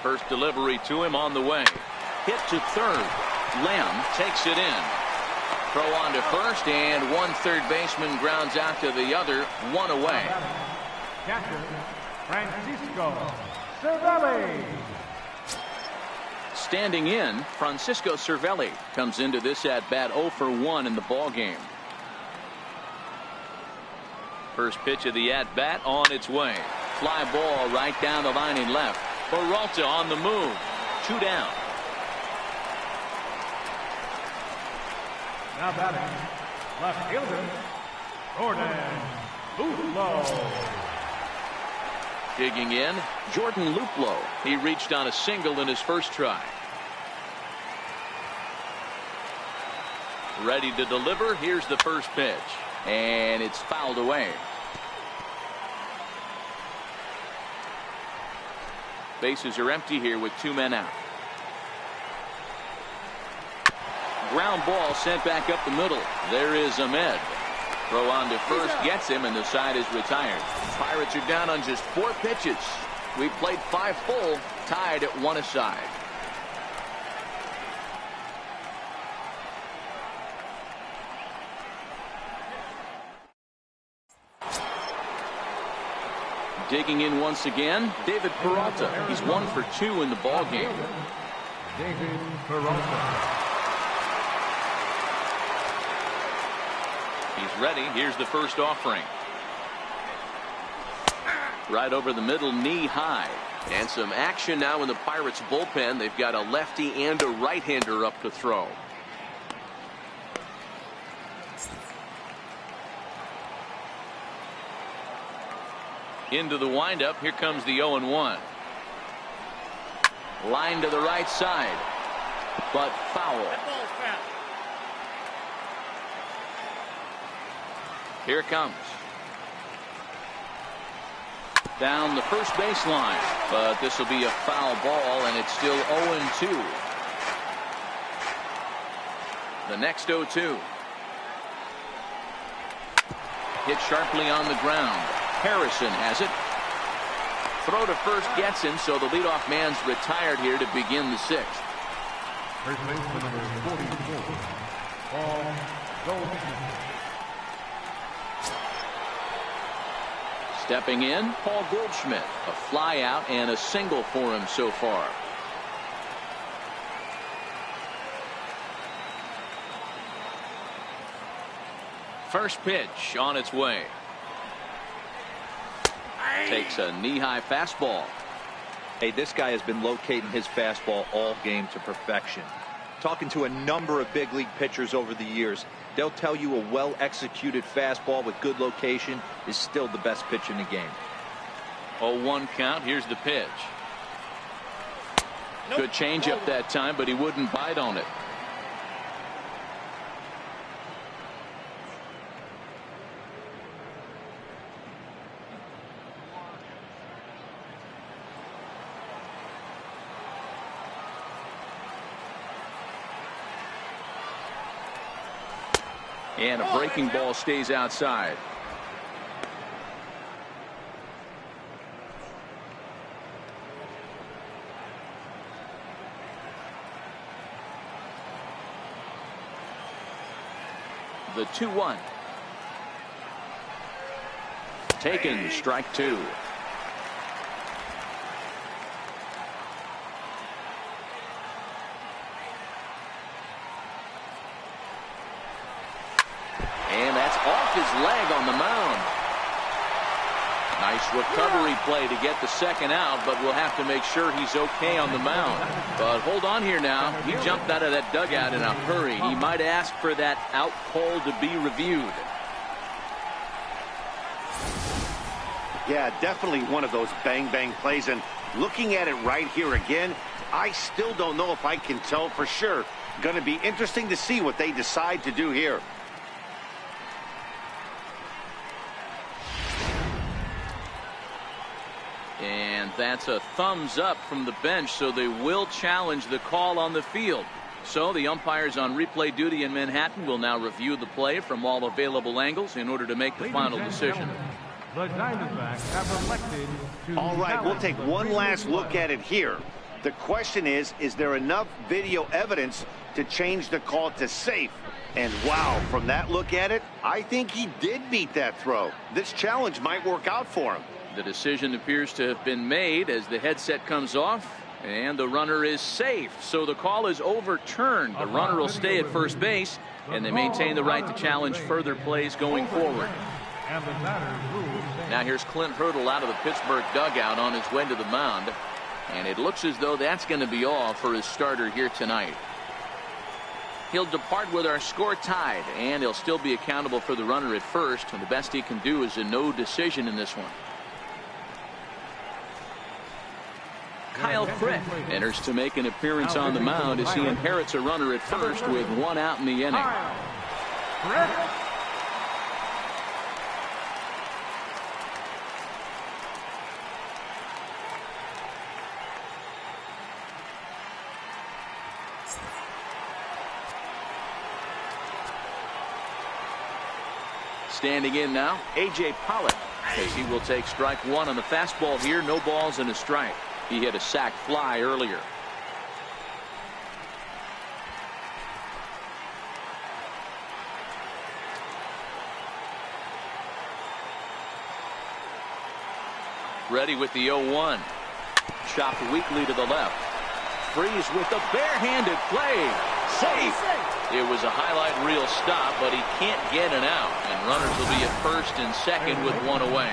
First delivery to him on the way. Hit to third. Lamb takes it in. Throw on to first, and one third baseman grounds out to the other, one away. Catcher, Francisco Cervelli. Standing in, Francisco Cervelli comes into this at bat 0 for 1 in the ball game. First pitch of the at bat on its way. Fly ball right down the line in left. Peralta on the move. 2 down. Now batting, left fielder, Jordan Luplow. Digging in, Jordan Luplow. He reached on a single in his first try. Ready to deliver. Here's the first pitch. And it's fouled away. Bases are empty here with 2 men out. Ground ball sent back up the middle. There is Ahmed. Throw on to first gets him, and the side is retired. Pirates are down on just 4 pitches. We've played 5 full, tied at 1 aside. Digging in once again, David Peralta. He's 1 for 2 in the ball game. David Peralta. He's ready. Here's the first offering. Right over the middle, knee high. And some action now in the Pirates bullpen. They've got a lefty and a right-hander up to throw. Into the windup. Here comes the 0-1. Line to the right side, but foul. Here it comes. Down the first baseline, but this will be a foul ball, and it's still 0-2. The next 0-2. Hit sharply on the ground. Harrison has it. Throw to first gets him, so the leadoff man's retired here to begin the 6th. First baseman number 44, Paul Goldschmidt. Stepping in, Paul Goldschmidt. A fly out and a single for him so far. First pitch on its way. Takes a knee-high fastball. Hey, this guy has been locating his fastball all game to perfection. Talking to a number of big league pitchers over the years, they'll tell you a well-executed fastball with good location is still the best pitch in the game. 0-1 count. Here's the pitch. Good changeup that time, but he wouldn't bite on it. And a breaking ball stays outside. The 2-1. Taken, strike 2. And that's off his leg on the mound. Nice recovery play to get the second out, but we'll have to make sure he's okay on the mound. But hold on here now. He jumped out of that dugout in a hurry. He might ask for that out call to be reviewed. Yeah, definitely one of those bang-bang plays. And looking at it right here again, I still don't know if I can tell for sure. Going to be interesting to see what they decide to do here. And that's a thumbs up from the bench, so they will challenge the call on the field. So the umpires on replay duty in Manhattan will now review the play from all available angles in order to make the final decision. The Diamondbacks have elected to. All right, we'll take one last look at it here. The question is there enough video evidence to change the call to safe? And wow, from that look at it, I think he did beat that throw. This challenge might work out for him. The decision appears to have been made as the headset comes off, and the runner is safe. So the call is overturned. The runner will stay at first base, and they maintain the right to challenge further plays going forward. Now here's Clint Hurdle out of the Pittsburgh dugout on his way to the mound, and it looks as though that's going to be all for his starter here tonight. He'll depart with our score tied, and he'll still be accountable for the runner at first, and the best he can do is a no decision in this one. Kyle Frick enters to make an appearance on the mound as he inherits a runner at first with one out in the inning. Standing in now, A.J. Pollock, as he will take strike one on the fastball here. No balls and a strike. He hit a sac fly earlier. Ready with the 0-1. Chopped weakly to the left. Freeze with the barehanded play. Safe. It was a highlight reel stop, but he can't get an out, and runners will be at first and second with one away.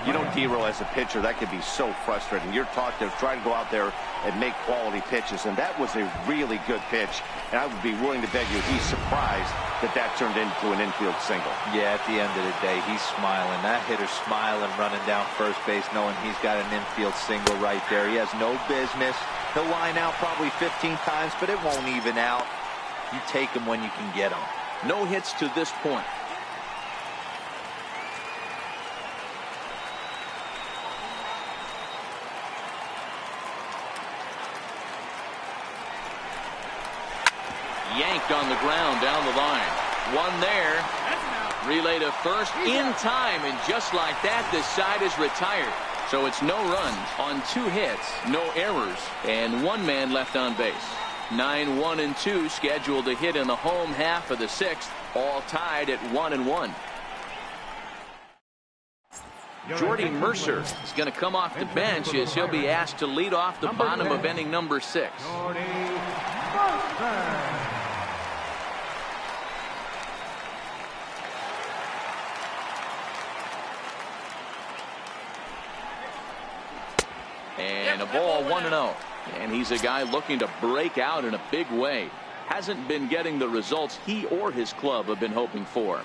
You know, Dero, as a pitcher, that could be so frustrating. You're taught to try to go out there and make quality pitches, and that was a really good pitch. And I would be willing to bet you he's surprised that that turned into an infield single. Yeah, at the end of the day, he's smiling. That hitter's smiling, running down first base, knowing he's got an infield single right there. He has no business. He'll line out probably 15 times, but it won't even out. You take him when you can get him. No hits to this point. Yanked on the ground down the line. One there. Relay to first in time, and just like that, this side is retired. So it's no runs on 2 hits, no errors, and 1 man left on base. 9-1-2 scheduled to hit in the home half of the 6th, all tied at 1-1. Jordy Mercer is going to come off the bench as he'll be asked to lead off the bottom of inning number 6. And a ball, 1-0. And he's a guy looking to break out in a big way. Hasn't been getting the results he or his club have been hoping for.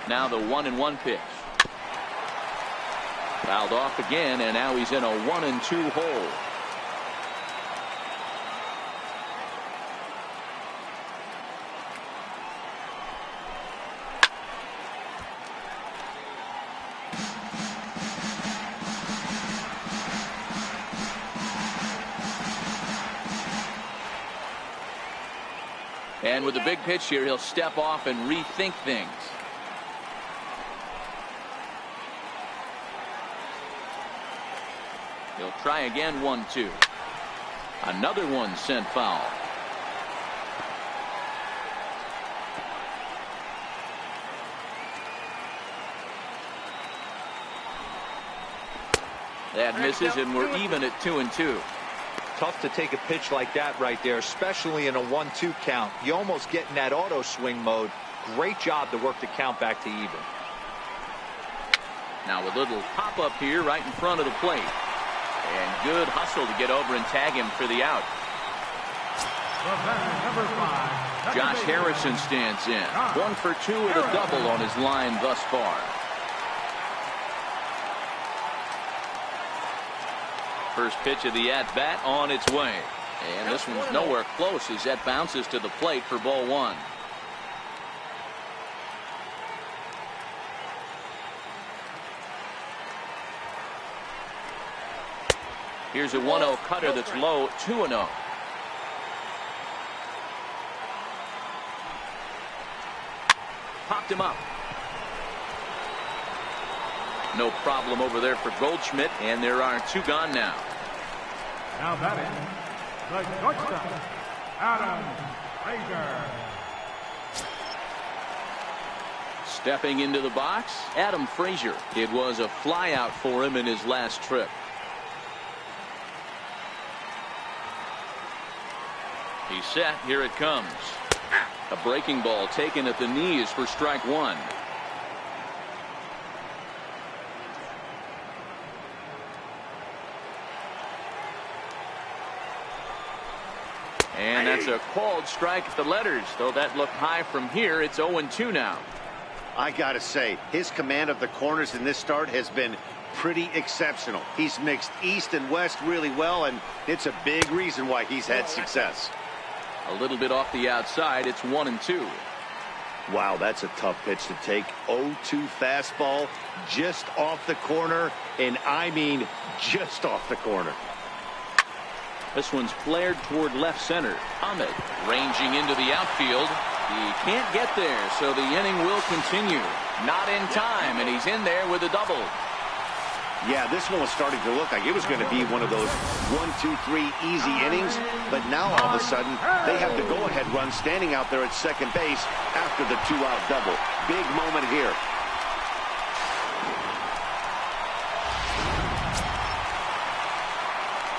Now the 1-1 pitch. Fouled off again, and now he's in a 1-2 hole. And with the big pitch here, he'll step off and rethink things. He'll try again, 1-2. Another one sent foul. That misses, and we're even at 2-2. Tough to take a pitch like that right there, especially in a 1-2 count. You almost get in that auto swing mode. Great job to work the count back to even. Now a little pop up here right in front of the plate. And good hustle to get over and tag him for the out. Josh Harrison stands in. 1 for 2 with a double on his line thus far. First pitch of the at-bat on its way. And this one's nowhere close as that bounces to the plate for ball 1. Here's a 1-0 cutter that's low, 2-0. Popped him up. No problem over there for Goldschmidt, and there are 2 gone now. Now batting, the shortstop, Adam Frazier. Stepping into the box, Adam Frazier. It was a flyout for him in his last trip. He's set. Here it comes. A breaking ball taken at the knees for strike 1. And that's a called strike at the letters. Though that looked high from here, it's 0-2 now. I gotta say, his command of the corners in this start has been pretty exceptional. He's mixed east and west really well, and it's a big reason why he's had success. A little bit off the outside. It's 1-2. Wow, that's a tough pitch to take. 0-2 fastball just off the corner, and I mean just off the corner. This one's flared toward left center. Ahmed ranging into the outfield. He can't get there, so the inning will continue. Not in time, and he's in there with a double. Yeah, this one was starting to look like it was going to be one of those 1, 2, 3 easy innings, but now all of a sudden they have the go-ahead run standing out there at second base after the 2-out double. Big moment here.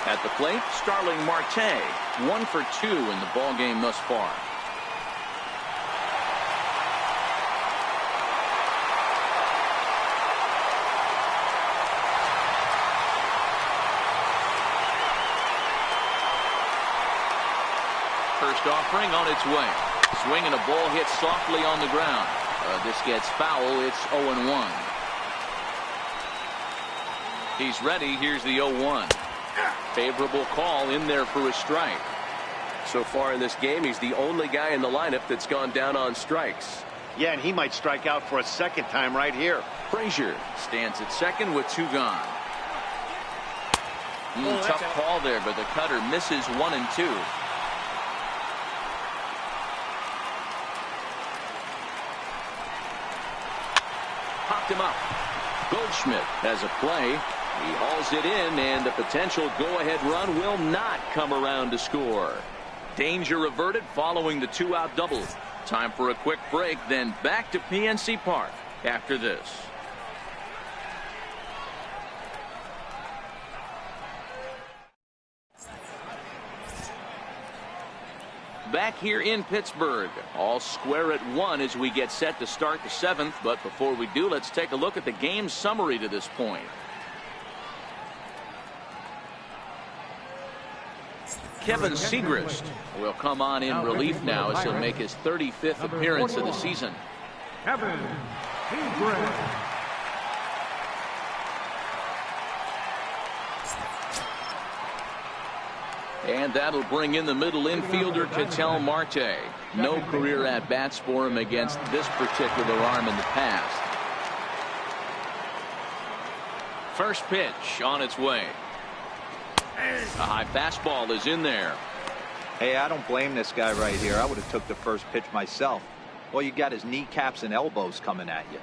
At the plate, Starling Marte, 1 for 2 in the ballgame thus far. First offering on its way. Swing and a ball hit softly on the ground. This gets foul. It's 0-1. He's ready. Here's the 0-1. Favorable call in there for a strike. So far in this game, he's the only guy in the lineup that's gone down on strikes. Yeah, and he might strike out for a second time right here. Frazier stands at second with 2 gone. Tough call there, but the cutter misses 1-2. Popped him up. Goldschmidt has a play. He hauls it in, and the potential go-ahead run will not come around to score. Danger averted following the 2-out double. Time for a quick break, then back to PNC Park after this. Back here in Pittsburgh, all square at 1 as we get set to start the 7th. But before we do, let's take a look at the game summary to this point. Kevin Segrist will come on in relief now as he'll make his 35th appearance of the season. Kevin Segrist. And that'll bring in the middle infielder, Ketel Marte. No career at-bats for him against this particular arm in the past. First pitch on its way. A high fastball is in there. Hey, I don't blame this guy right here. I would have took the first pitch myself. All you got is kneecaps and elbows coming at you.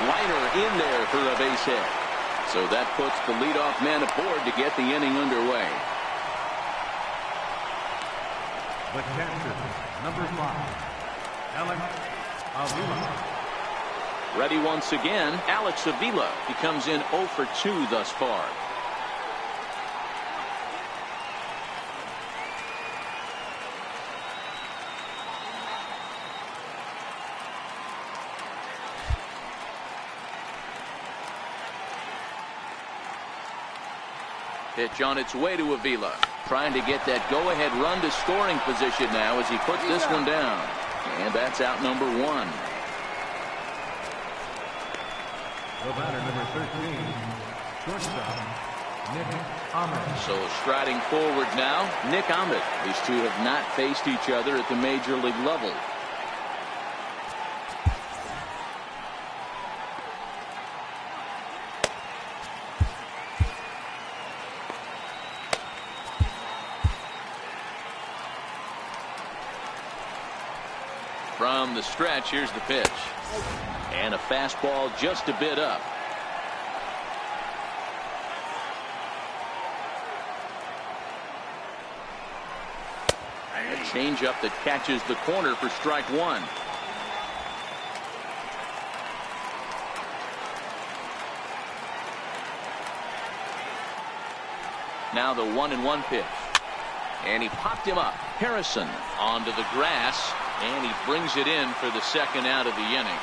Liner in there for a base hit. So that puts the leadoff man aboard to get the inning underway. The catcher, number 5, Alex Avila. Ready once again, Alex Avila. He comes in 0 for 2 thus far. Pitch on its way to Avila. Trying to get that go-ahead run to scoring position now as he puts this one down. And that's out number 1. The batter, number 13, shortstop, So striding forward now, Nick Ahmed. These two have not faced each other at the major league level. From the stretch, here's the pitch. And a fastball just a bit up. A changeup that catches the corner for strike one. Now the 1-1 pitch. And he popped him up. Harrison onto the grass. And he brings it in for the second out of the inning.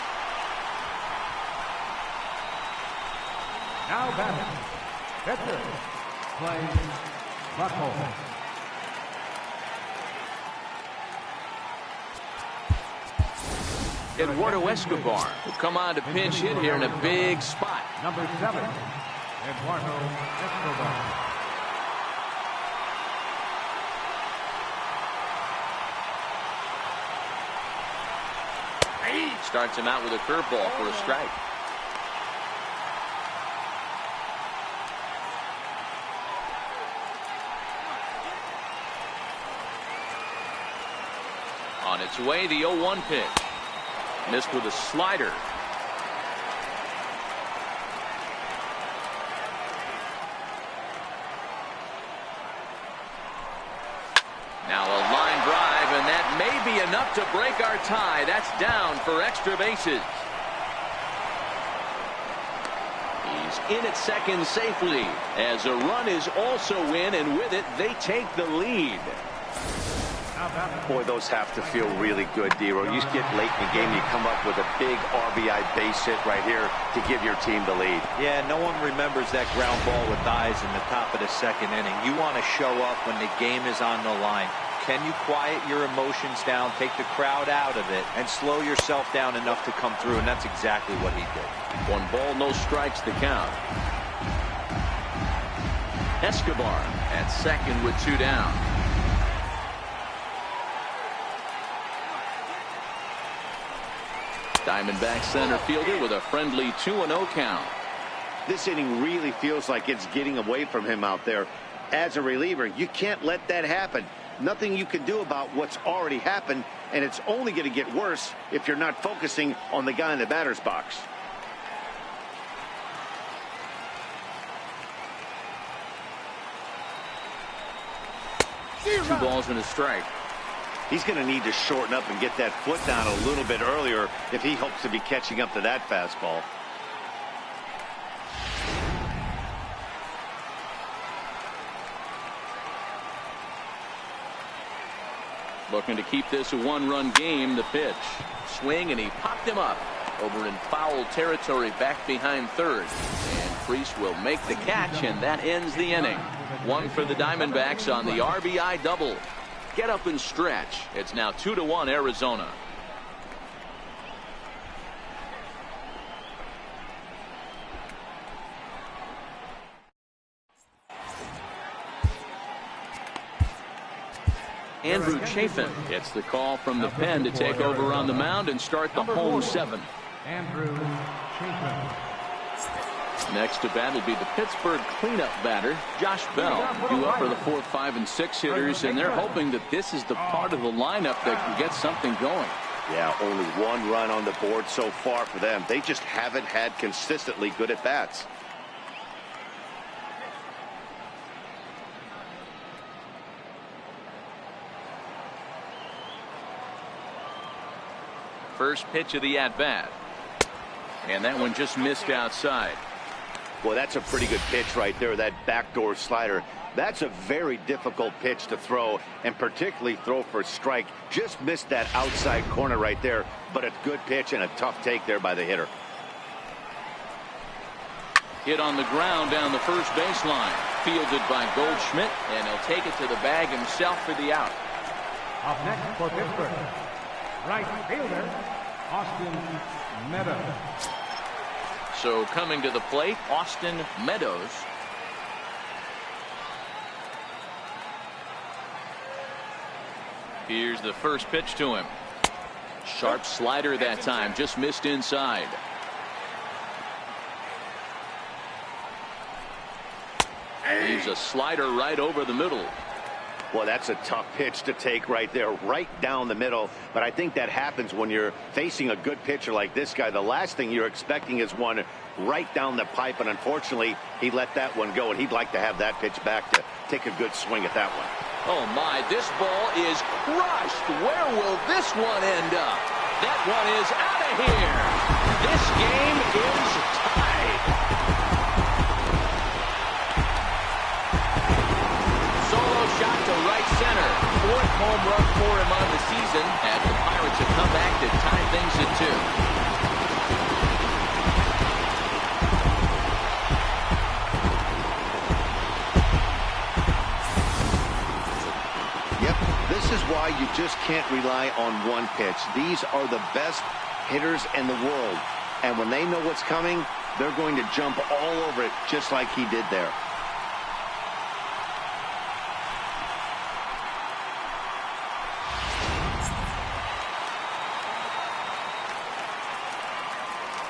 Now batting, pitcher, Clay Buckle. Eduardo Escobar will come on to pinch hit here in a big spot. Number 7, Eduardo Escobar. Starts him out with a curveball for a strike. On its way, the 0-1 pitch. Missed with a slider. Now a line drive, and that may be enough to break our tie. That's down for extra bases. He's in at second safely as a run is also in, and with it they take the lead. Boy, those have to feel really good, Dero. You get late in the game, you come up with a big RBI base hit right here to give your team the lead. Yeah, no one remembers that ground ball with eyes in the top of the second inning. You want to show up when the game is on the line. Can you quiet your emotions down, take the crowd out of it, and slow yourself down enough to come through? And that's exactly what he did. 1 ball, no strikes to count. Escobar at second with 2 down. Diamondback center fielder with a friendly 2-0 count. This inning really feels like it's getting away from him out there. As a reliever, you can't let that happen. Nothing you can do about what's already happened, and it's only going to get worse if you're not focusing on the guy in the batter's box. Two balls and a strike. He's going to need to shorten up and get that foot down a little bit earlier if he hopes to be catching up to that fastball. Looking to keep this a 1-run game. The pitch. Swing, and he popped him up over in foul territory back behind third. And Priest will make the catch, and that ends the inning. 1 for the Diamondbacks on the RBI double. Get up and stretch. It's now 2-1 Arizona. Andrew Chafin gets the call from the pen to take over on the mound and start the home 7. Andrew Chafin. Next to bat will be the Pittsburgh cleanup batter, Josh Bell, due up for the 4, 5, and 6 hitters, and they're hoping that this is the part of the lineup that can get something going. Yeah, only 1 run on the board so far for them. They just haven't had consistently good at-bats. First pitch of the at-bat. And that one just missed outside. Well, that's a pretty good pitch right there, that backdoor slider. That's a very difficult pitch to throw, and particularly throw for a strike. Just missed that outside corner right there, but a good pitch and a tough take there by the hitter. Hit on the ground down the first baseline. Fielded by Goldschmidt, and he'll take it to the bag himself for the out. Up next for Pittsburgh, right fielder, Austin Meadows. So coming to the plate, Austin Meadows. Here's the first pitch to him. Sharp slider that time, just missed inside. Leaves a slider right over the middle. Well, that's a tough pitch to take right there, right down the middle. But I think that happens when you're facing a good pitcher like this guy. The last thing you're expecting is one right down the pipe, and unfortunately, he let that one go, and he'd like to have that pitch back to take a good swing at that one. Oh, my, this ball is crushed. Where will this one end up? That one is out of here. This game is tied. Solo shot to right center. 4th home run for him on the season, as the Pirates have come back to tie things at 2. This is why you just can't rely on one pitch. These are the best hitters in the world. And when they know what's coming, they're going to jump all over it just like he did there.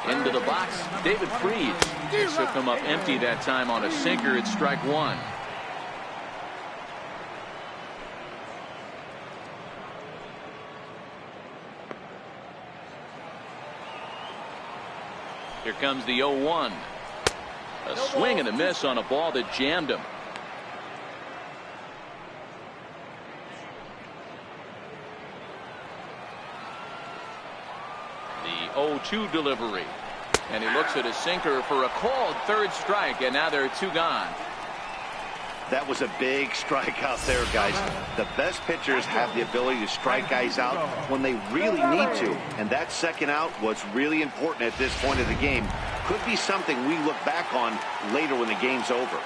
Into the box, David Freese. This will come up empty that time on a sinker at strike 1. Here comes the 0-1. A swing and a miss on a ball that jammed him. The 0-2 delivery. And he looks at his sinker for a called 3rd strike, and now there are 2 gone. That was a big strike out there, guys. The best pitchers have the ability to strike guys out when they really need to. And that second out was really important at this point of the game. Could be something we look back on later when the game's over.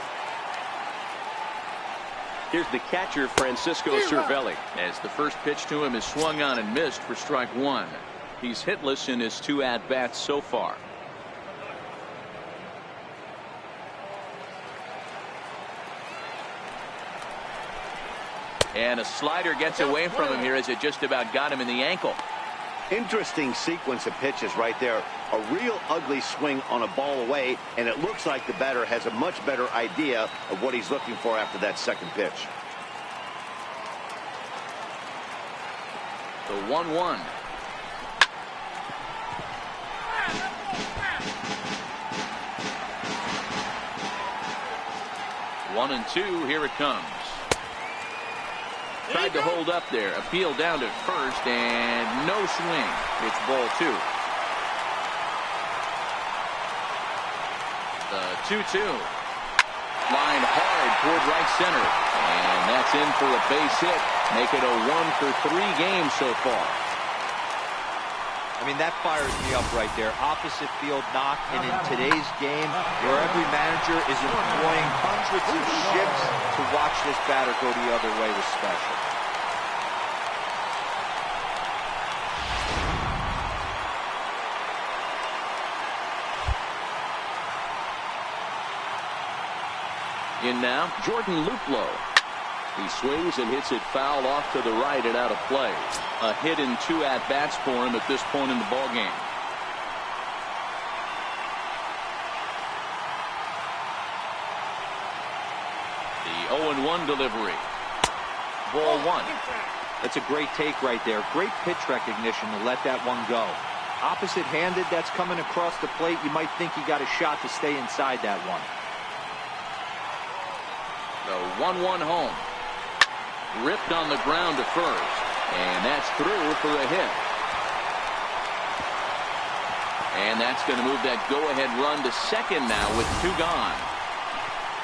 Here's the catcher, Francisco Cervelli, as the first pitch to him is swung on and missed for strike 1. He's hitless in his 2 at-bats so far. And a slider gets away from him here as it just about got him in the ankle. Interesting sequence of pitches right there. A real ugly swing on a ball away, and it looks like the batter has a much better idea of what he's looking for after that second pitch. The 1-1. One and 2, here it comes. Tried to hold up there. Appeal down to first, and no swing. It's ball 2. The 2-2. Line hard toward right center. And that's in for a base hit. Make it a 1-for-3 game so far. I mean, that fires me up right there. Opposite field knock, and in today's game, where every manager is employing hundreds of shifts to watch this batter go the other way was special. In now, Jordan Luplow. He swings and hits it foul off to the right and out of play. A hit in 2 at-bats for him at this point in the ballgame. The 0-1 delivery. Ball 1. That's a great take right there. Great pitch recognition to let that one go. Opposite-handed, that's coming across the plate. You might think he got a shot to stay inside that one. The 1-1 home. Ripped on the ground to first. And that's through for a hit. And that's going to move that go-ahead run to second now with 2 gone.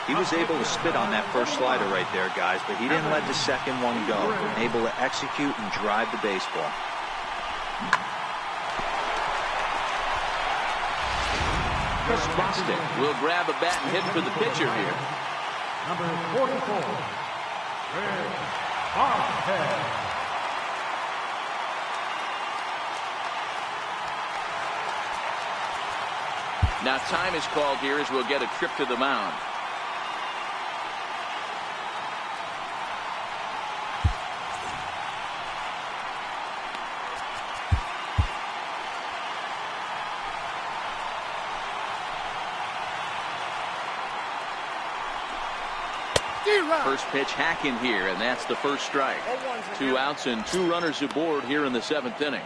He was able to spit on that first slider right there, guys, but he didn't let the second one go. Able to execute and drive the baseball. Chris Boston will grab a bat and hit for the pitcher here. Number 44, Red Bobhead. Now time is called here as we'll get a trip to the mound. First pitch hacking here, and that's the first strike. 2 outs and 2 runners aboard here in the 7th inning.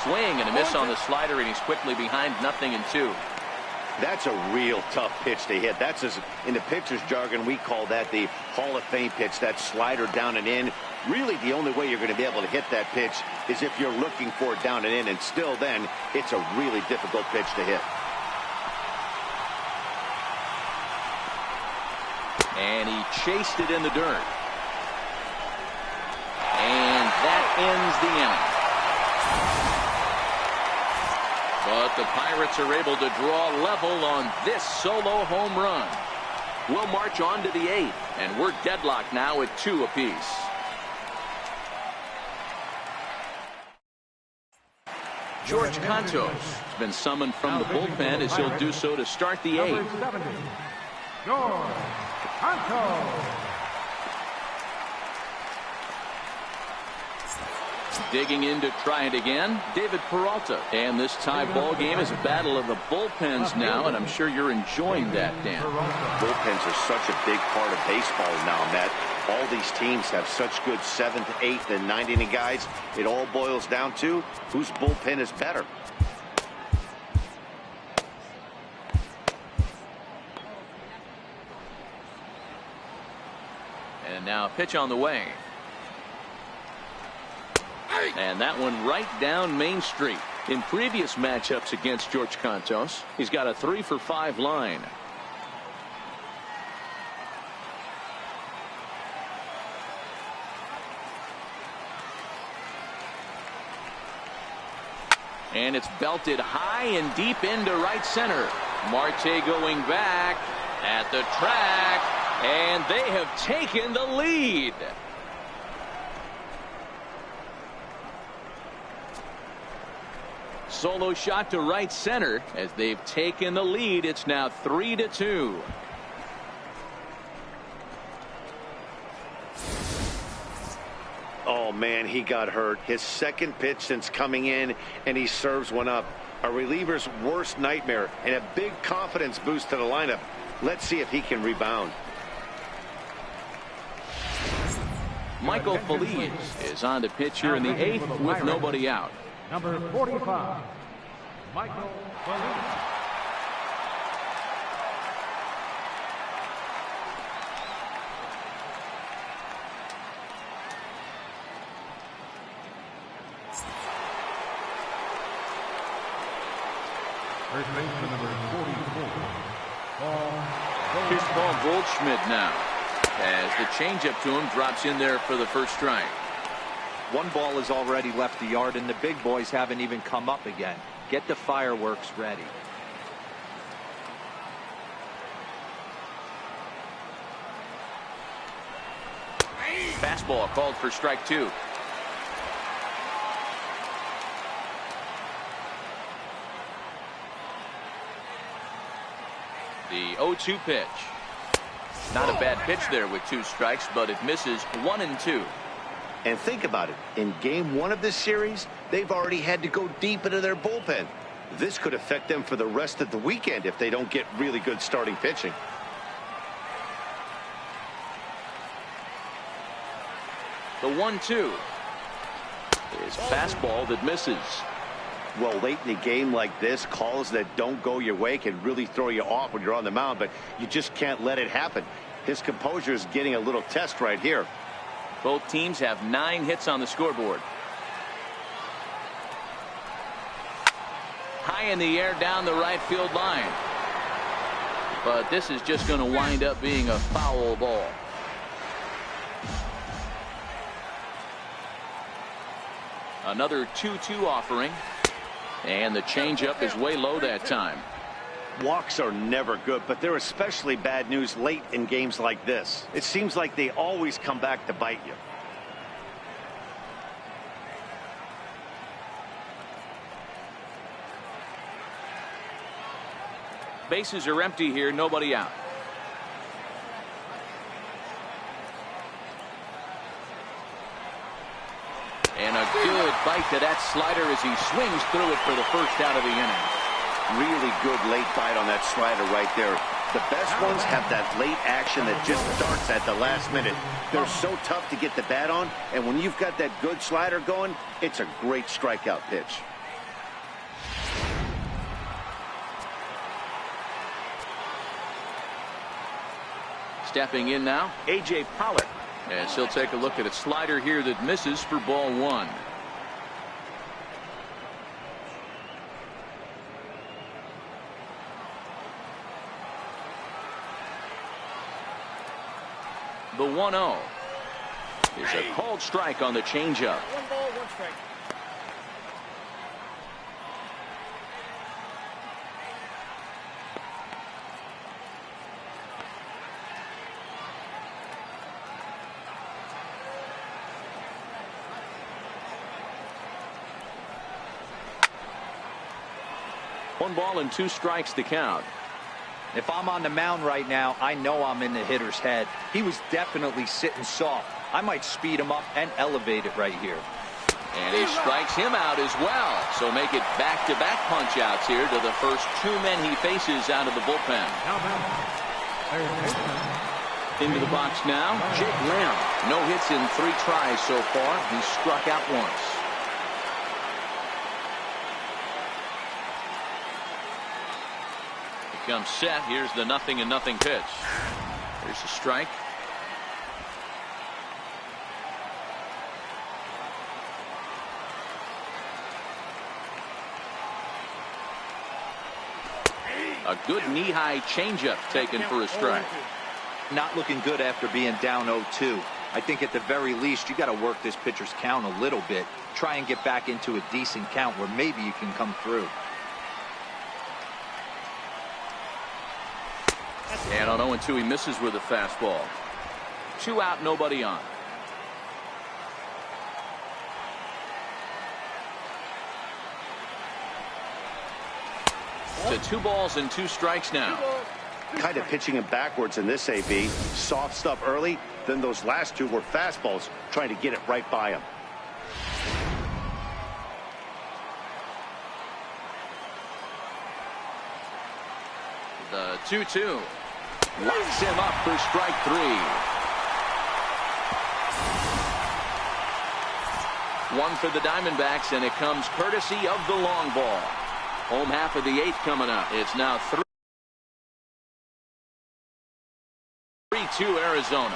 Swing and a miss on the slider, and he's quickly behind 0-2. That's a real tough pitch to hit. That's, in the pitcher's jargon, we call that the Hall of Fame pitch, that slider down and in. Really, the only way you're going to be able to hit that pitch is if you're looking for it down and in, and still then, it's a really difficult pitch to hit. And he chased it in the dirt. And that ends the inning. But the Pirates are able to draw level on this solo home run. We'll march on to the 8th, and we're deadlocked now at 2 apiece. George Cantos has been summoned from the bullpen as he'll do so to start the 8th. Number 70, George Canal. Digging in to try it again, David Peralta. And this tie ball game is a battle of the bullpens now, and I'm sure you're enjoying that, Dan. Bullpens are such a big part of baseball now, Matt. All these teams have such good 7th, 8th, and 9th inning guys. It all boils down to whose bullpen is better. And now a pitch on the way. And that one right down Main Street. In previous matchups against George Cantos, he's got a 3-for-5 line. And it's belted high and deep into right center. Marte going back at the track, and they have taken the lead. Solo shot to right center as they've taken the lead. It's now 3-2. Oh, man, he got hurt. His 2nd pitch since coming in, and he serves one up. A reliever's worst nightmare and a big confidence boost to the lineup. Let's see if he can rebound. Michael Feliz is on to pitch here in the 8th with nobody out. Number 45, Michael Feliz. First baseman number 44, Here's Paul Goldschmidt now, as the changeup to him drops in there for the first strike. One ball has already left the yard, and the big boys haven't even come up again. Get the fireworks ready. Fastball called for strike 2. The 0-2 pitch. Not a bad pitch there with 2 strikes, but it misses 1-2. And think about it. In game 1 of this series, they've already had to go deep into their bullpen. This could affect them for the rest of the weekend if they don't get really good starting pitching. The 1-2 is fastball that misses. Well, late in a game like this, calls that don't go your way can really throw you off when you're on the mound, but you just can't let it happen. His composure is getting a little test right here. Both teams have 9 hits on the scoreboard. High in the air down the right field line. But this is just going to wind up being a foul ball. Another 2-2 offering. And the changeup is way low that time. Walks are never good, but they're especially bad news late in games like this. It seems like they always come back to bite you. Bases are empty here, nobody out. And a good bite to that slider as he swings through it for the first out of the inning. Really good late bite on that slider right there. The best ones have that late action that just starts at the last minute. They're so tough to get the bat on, and when you've got that good slider going, it's a great strikeout pitch. Stepping in now, A.J. Pollock. As he'll take a look at a slider here that misses for ball one. The 1-0 is a called strike on the changeup. 1 ball, 1 strike. One ball and 2 strikes to count. If I'm on the mound right now, I know I'm in the hitter's head. He was definitely sitting soft. I might speed him up and elevate it right here. And he strikes him out as well. So make it back-to-back punch-outs here to the first 2 men he faces out of the bullpen. Into the box now, Jake Lamb. No hits in 3 tries so far. He struck out once. Comes set. Here's the 0-0 pitch. There's a strike. A good knee-high changeup taken for a strike. Not looking good after being down 0-2. I think at the very least you got to work this pitcher's count a little bit. Try and get back into a decent count where maybe you can come through. And on 0-2 he misses with a fastball. 2 out, nobody on. To 2 balls and 2 strikes now. Kind of pitching him backwards in this AB. Soft stuff early, then those last 2 were fastballs, trying to get it right by him. The 2-2. Locks him up for strike 3. 1 for the Diamondbacks, and it comes courtesy of the long ball. Home half of the 8th coming up. It's now 3-2 Arizona.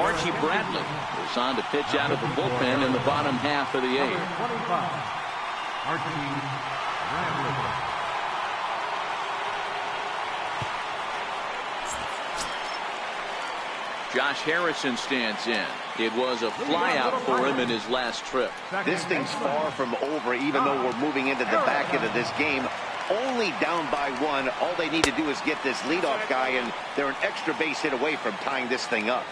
Archie Bradley is on to pitch out of the bullpen in the bottom half of the 8th. Archie Bradley. Josh Harrison stands in. It was a flyout for him in his last trip. This thing's far from over, even though we're moving into the back end of this game. Only down by 1. All they need to do is get this leadoff guy, and they're an extra base hit away from tying this thing up.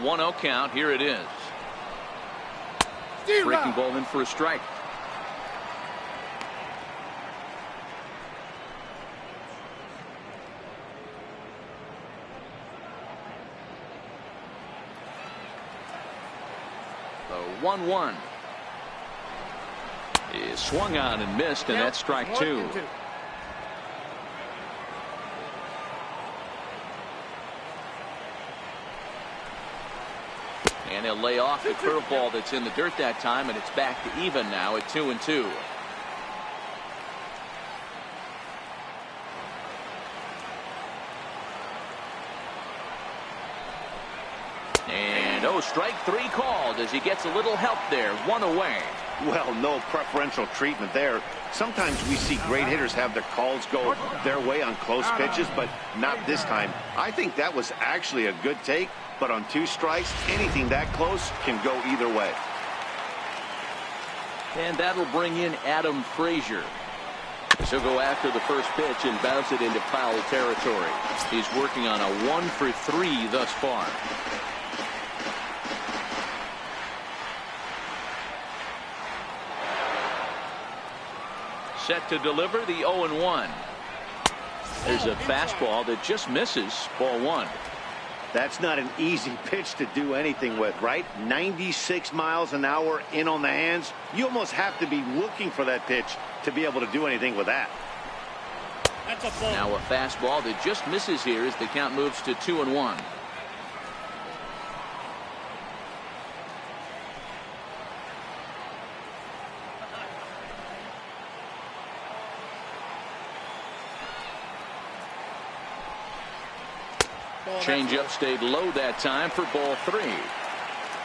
One 1-0 count. Here it is. Breaking ball in for a strike. The 1-1 is swung on and missed, and that's strike 2. And he'll lay off the curveball that's in the dirt that time, and it's back to even now at 2-2. And strike 3 called as he gets a little help there. 1 away. Well, no preferential treatment there. Sometimes we see great hitters have their calls go their way on close pitches, but not this time. I think that was actually a good take, but on 2 strikes, anything that close can go either way. And that'll bring in Adam Frazier. He'll go after the first pitch and bounce it into foul territory. He's working on a 1 for 3 thus far. set to deliver the 0-1. There's a fastball that just misses. Ball 1. That's not an easy pitch to do anything with, right? 96 miles an hour in on the hands. You almost have to be looking for that pitch to be able to do anything with that. Now a fastball that just misses here as the count moves to 2-1. Changeup stayed low that time for ball 3.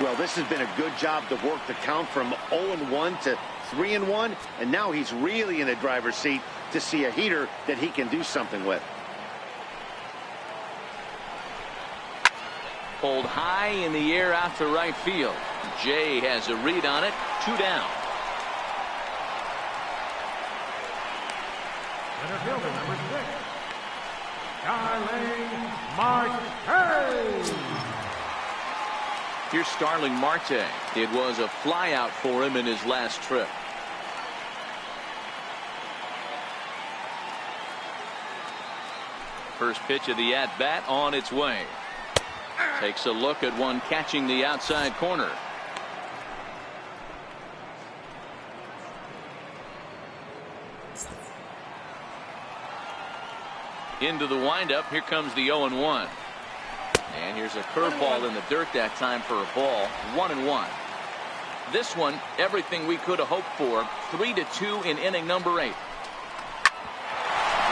Well, this has been a good job to work the count from 0-1 to 3-1, and now he's really in the driver's seat to see a heater that he can do something with. Pulled high in the air out to right field. Jay has a read on it. 2 down. Center fielder number 6, Starling Marte. Here's Starling Marte. It was a flyout for him in his last trip. First pitch of the at-bat on its way. Takes a look at one catching the outside corner. Into the windup. Here comes the 0-1. And here's a curveball in the dirt that time for a ball. 1-1. This one, everything we could have hoped for. 3-2 in inning number 8.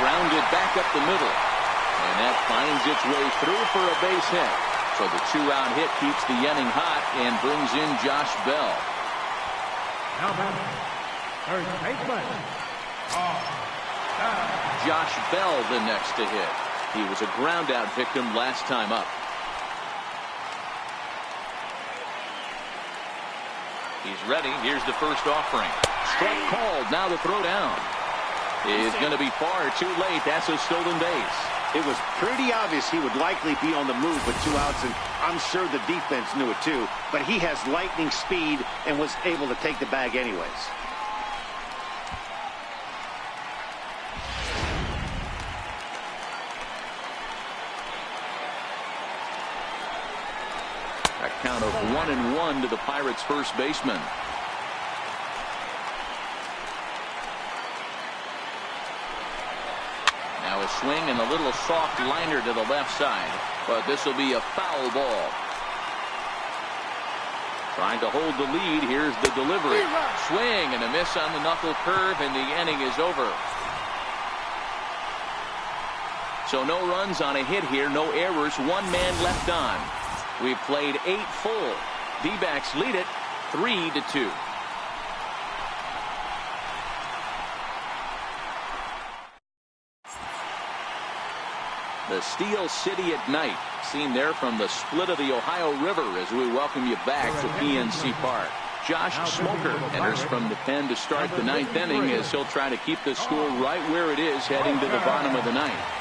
Grounded back up the middle. And that finds its way through for a base hit. So the 2-out hit keeps the inning hot and brings in Josh Bell. Now batting, third baseman, Josh Bell the next to hit. He was a ground-out victim last time up. He's ready. Here's the first offering. Strike called. Now the throw down is going to be far too late. That's a stolen base. It was pretty obvious he would likely be on the move with 2 outs, and I'm sure the defense knew it too. But he has lightning speed and was able to take the bag anyways. A count of 1-1 to the Pirates' first baseman. Now a swing and a little soft liner to the left side, but this will be a foul ball. Trying to hold the lead. Here's the delivery. Swing and a miss on the knuckle curve, and the inning is over. So no runs on a hit here, no errors, 1 man left on. We've played 8 full. D-backs lead it 3-2. The Steel City at night, seen there from the split of the Ohio River as we welcome you back to PNC Park. Josh Smoker enters from the pen to start the 9th inning as he'll try to keep the score right where it is heading to the bottom of the 9th.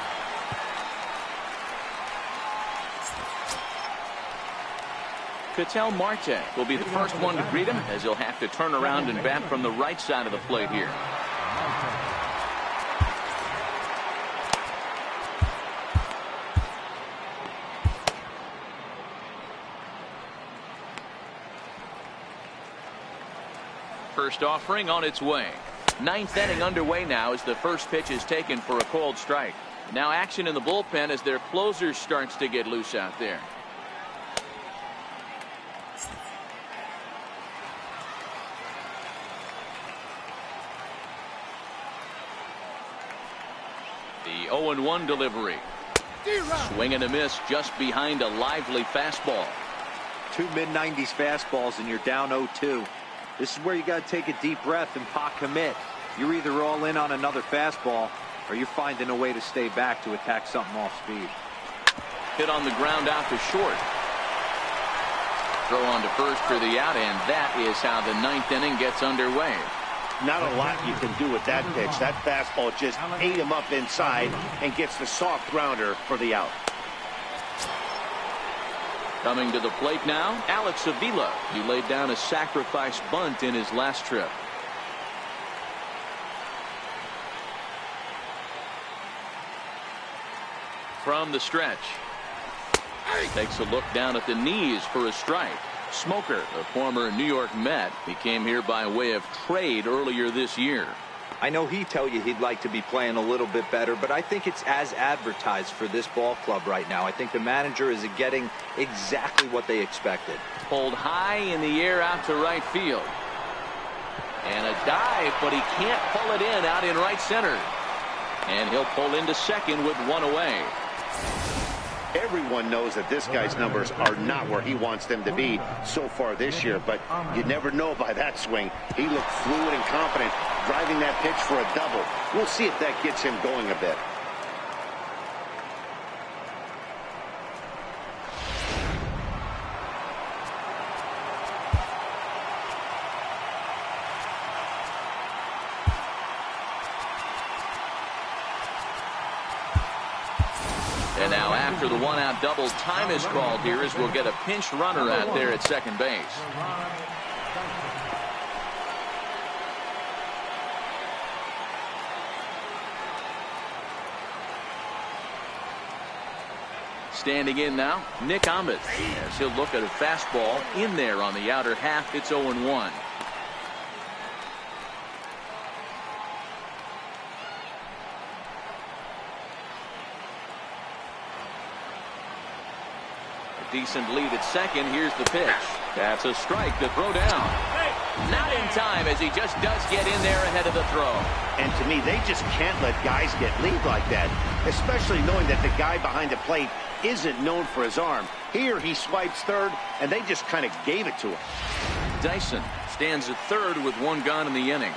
Ketel Marte will be the first one to greet him as he'll have to turn around and bat from the right side of the plate here. First offering on its way. 9th inning underway now as the first pitch is taken for a called strike. Now action in the bullpen as their closer starts to get loose out there. The 0-1 delivery. Swing and a miss just behind a lively fastball. 2 mid-90s fastballs and you're down 0-2. This is where you got to take a deep breath and pot commit. You're either all in on another fastball or you're finding a way to stay back to attack something off speed. Hit on the ground out to short. Throw on to first for the out, and that is how the 9th inning gets underway. Not a lot you can do with that pitch. That fastball just ate him up inside and gets the soft grounder for the out. Coming to the plate now, Alex Avila. He laid down a sacrifice bunt in his last trip. from the stretch. Takes a look down at the knees for a strike. Smoker, a former New York Met, he came here by way of trade earlier this year. I know he'd tell you he'd like to be playing a little bit better, but I think it's as advertised for this ball club right now. I think the manager is getting exactly what they expected. Pulled high in the air out to right field. And a dive, but he can't pull it in out in right center. And he'll pull into second with one away. Everyone knows that this guy's numbers are not where he wants them to be so far this year, but you never know by that swing. He looked fluid and confident, driving that pitch for a double. We'll see if that gets him going a bit. And now after the one-out double, time is called here as we'll get a pinch runner out there at second base. Standing in now, Nick Ahmed, as he'll look at a fastball in there on the outer half. It's 0-1. Decent lead at second. Here's the pitch. That's a strike to throw down. Not in time, as he just does get in there ahead of the throw. And to me, they just can't let guys get lead like that, especially knowing that the guy behind the plate isn't known for his arm. Here he swipes third, and they just kind of gave it to him. Dyson stands at third with one gone in the inning.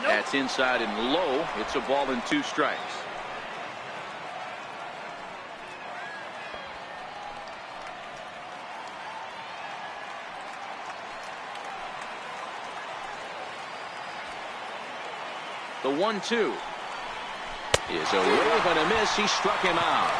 That's inside and low. It's a ball and 2 strikes. The 1-2 is a wave and a miss. He struck him out.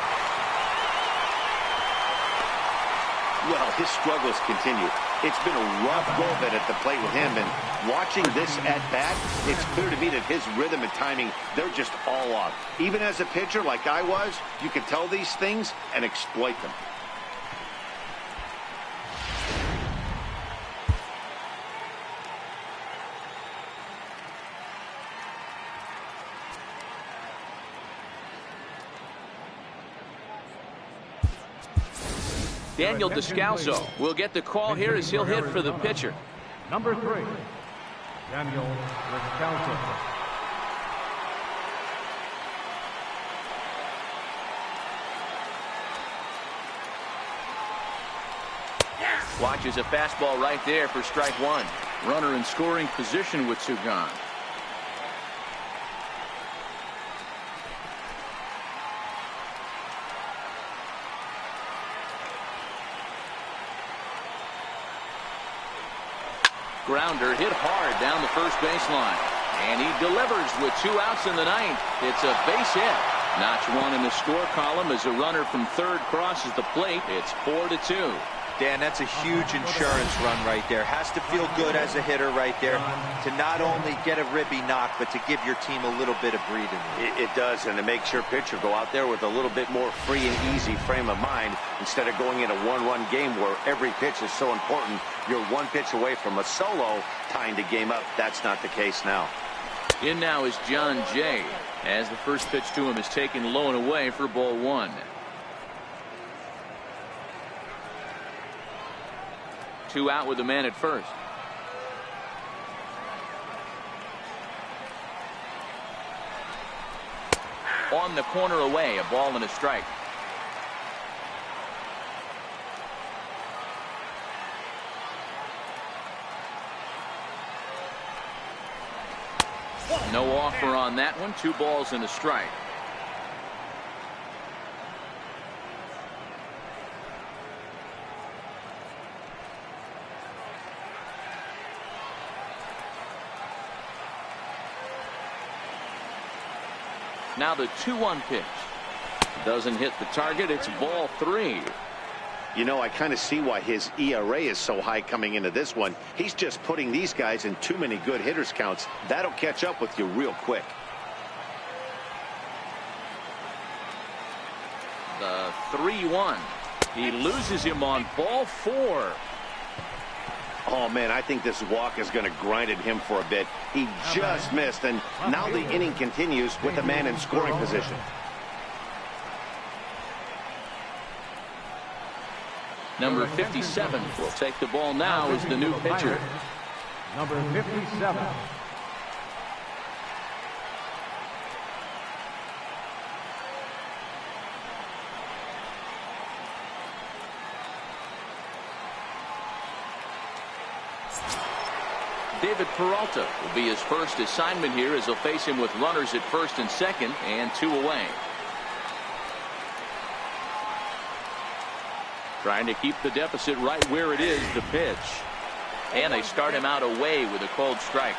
Well, his struggles continue. It's been a rough go of it at the plate with him, and watching this at bat, it's clear to me that his rhythm and timing, they're just all off. Even as a pitcher like I was, you can tell these things and exploit them. Daniel Descalso will get the call here as he'll hit for the pitcher. Number 3, Daniel Descalso. Watches a fastball right there for strike 1. Runner in scoring position with 2 gone. Grounder hit hard down the first baseline. And he delivers with 2 outs in the ninth. It's a base hit. Notch 1 in the score column as a runner from third crosses the plate. It's 4-2. Dan, that's a huge insurance run right there. Has to feel good as a hitter right there to not only get a ribby knock, but to give your team a little bit of breathing room. It does, and it makes your pitcher go out there with a little bit more free and easy frame of mind instead of going in a one-run game where every pitch is so important. You're 1 pitch away from a solo tying the game up. That's not the case now. In now is John Jay, as the first pitch to him is taken low and away for ball 1. 2 out with the man at first. On the corner away, a ball and a strike. No offer on that one. 2 balls and a strike. Now the 2-1 pitch. Doesn't hit the target. It's ball 3. You know, I kind of see why his ERA is so high coming into this one. He's just putting these guys in too many good hitters counts. That'll catch up with you real quick. The 3-1. He loses him on ball 4. Oh, man, I think this walk is going to grind at him for a bit. He just missed, and now the inning continues with a man in scoring position. Number 57 will take the ball now as the new pitcher. Number 57. David Peralta will be his first assignment here as he'll face him with runners at first and second and 2 away. Trying to keep the deficit right where it is, the pitch. And they start him out away with a cold strike.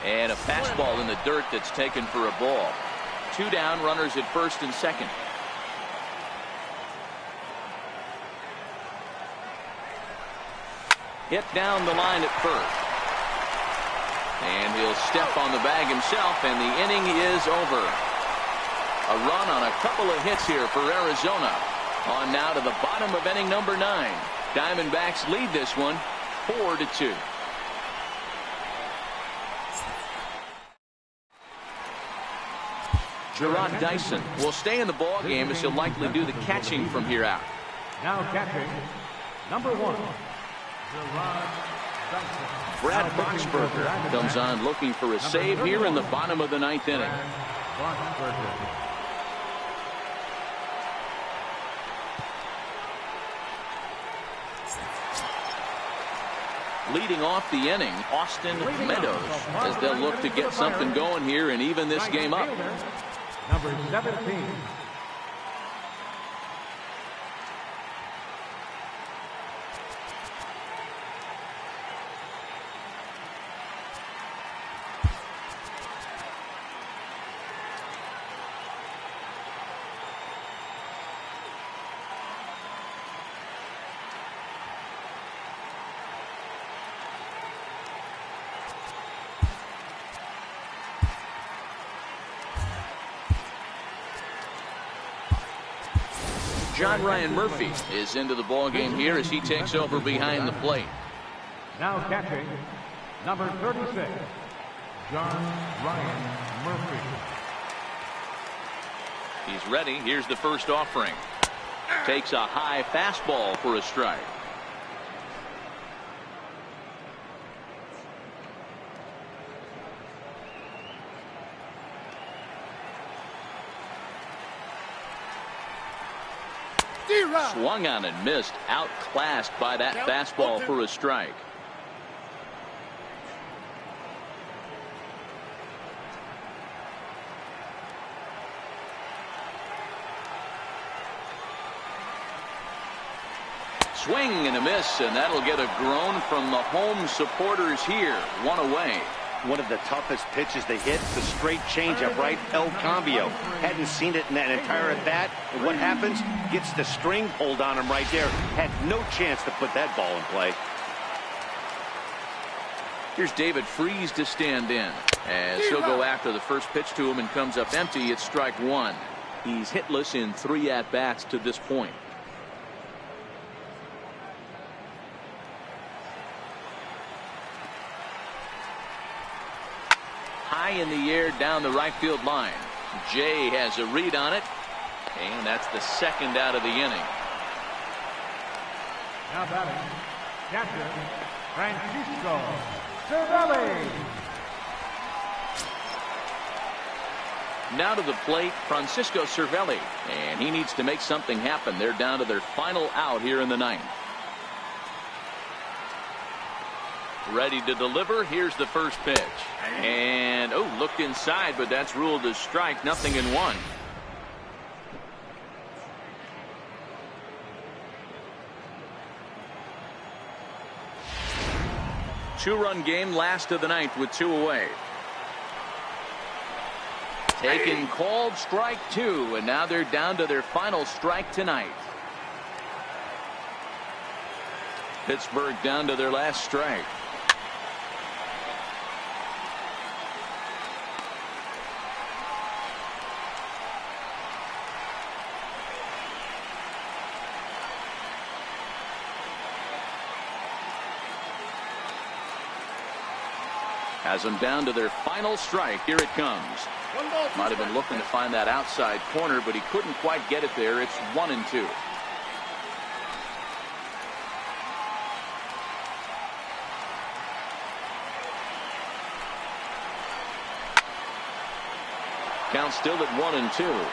And a fastball in the dirt that's taken for a ball. 2 down, runners at first and second. Hit down the line at first. And he'll step on the bag himself, and the inning is over. A run on a couple of hits here for Arizona. On now to the bottom of inning number 9. Diamondbacks lead this one 4-2. Gerard Dyson will stay in the ball game as he'll likely do the catching from here out. Now catching, number 1, Gerard Dyson. Brad Boxberger comes on looking for a save here in the bottom of the 9th inning. Leading off the inning, Austin Meadows, as they'll look to get something going here and even this game up. Number 17. John Ryan Murphy is into the ball game here as he takes over behind the plate. Now catching, number 36, John Ryan Murphy. He's ready. Here's the first offering. Takes a high fastball for a strike. Swung on and missed, outclassed by that fastball for a strike. Swing and a miss, and that'll get a groan from the home supporters here. 1 away. One of the toughest pitches they hit, the straight changeup, right? El Cambio. Hadn't seen it in that entire at bat. And what happens? Gets the string pulled on him right there. Had no chance to put that ball in play. Here's David Freese to stand in, as he'll go after the first pitch to him and comes up empty. It's strike 1. He's hitless in 3 at-bats to this point. High in the air down the right field line. Jay has a read on it, and that's the second out of the inning. Now batting, catcher, Francisco Cervelli. Now to the plate, Francisco Cervelli, and he needs to make something happen. They're down to their final out here in the 9th. Ready to deliver. Here's the first pitch. And, looked inside, but that's ruled as strike. 0-1. Two-run game, last of the 9th with 2 away. Taken called strike 2, and now they're down to their final strike tonight. Pittsburgh down to their last strike. Has them down to their final strike. Here it comes. Might have been looking to find that outside corner, but he couldn't quite get it there. It's 1-2. Count still at 1-2.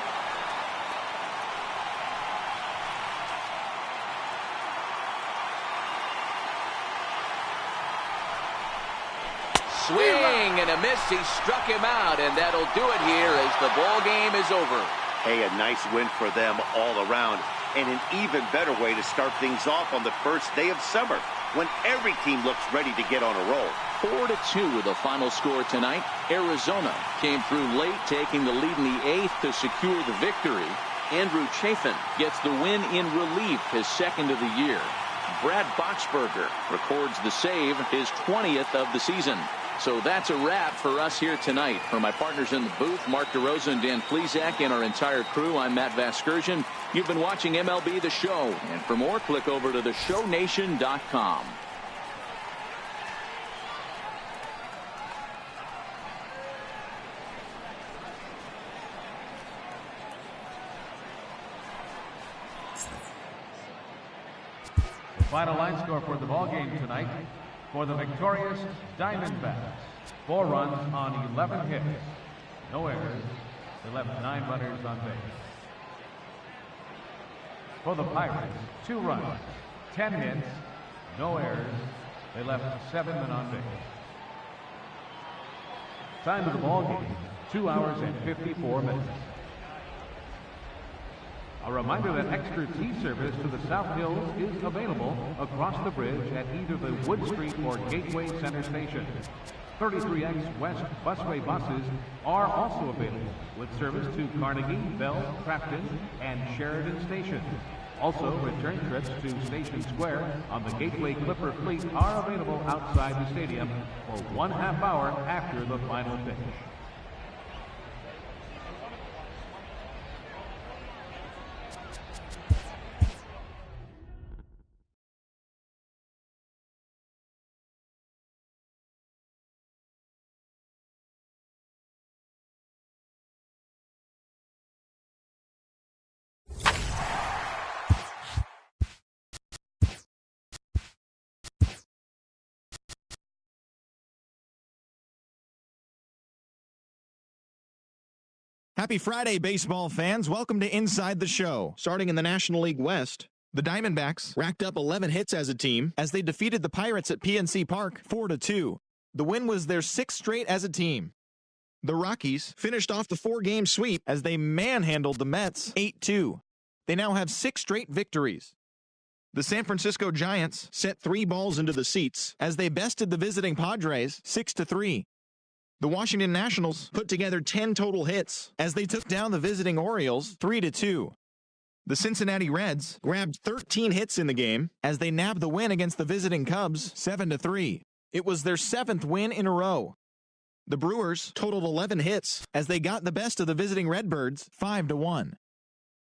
Swing and a miss. He struck him out, and that'll do it here as the ball game is over. Hey, a nice win for them all around, and an even better way to start things off on the first day of summer when every team looks ready to get on a roll. 4-2 the final score tonight. Arizona came through late, taking the lead in the 8th to secure the victory. Andrew Chafin gets the win in relief, his second of the year. Brad Boxberger records the save, his 20th of the season. So that's a wrap for us here tonight. For my partners in the booth, Mark DeRosa and Dan Plesac, and our entire crew, I'm Matt Vasgersian. You've been watching MLB The Show. And for more, click over to theshownation.com. The final line score for the ball game tonight. For the victorious Diamondbacks, 4 runs on 11 hits, no errors. They left 9 runners on base. For the Pirates, 2 runs, 10 hits, no errors. They left 7 men on base. Time of the ball game, 2 hours and 54 minutes. A reminder that extra T service to the South Hills is available across the bridge at either the Wood Street or Gateway Center station. 33X West busway buses are also available with service to Carnegie, Bell, Crafton, and Sheridan stations. Also, return trips to Station Square on the Gateway Clipper fleet are available outside the stadium for 1/2 hour after the final pitch. Happy Friday, baseball fans. Welcome to Inside the Show. Starting in the National League West, the Diamondbacks racked up 11 hits as a team as they defeated the Pirates at PNC Park 4-2. The win was their 6th straight as a team. The Rockies finished off the 4-game sweep as they manhandled the Mets 8-2. They now have 6 straight victories. The San Francisco Giants sent 3 balls into the seats as they bested the visiting Padres 6-3. The Washington Nationals put together 10 total hits as they took down the visiting Orioles 3-2. The Cincinnati Reds grabbed 13 hits in the game as they nabbed the win against the visiting Cubs 7-3. It was their 7th win in a row. The Brewers totaled 11 hits as they got the best of the visiting Redbirds 5-1.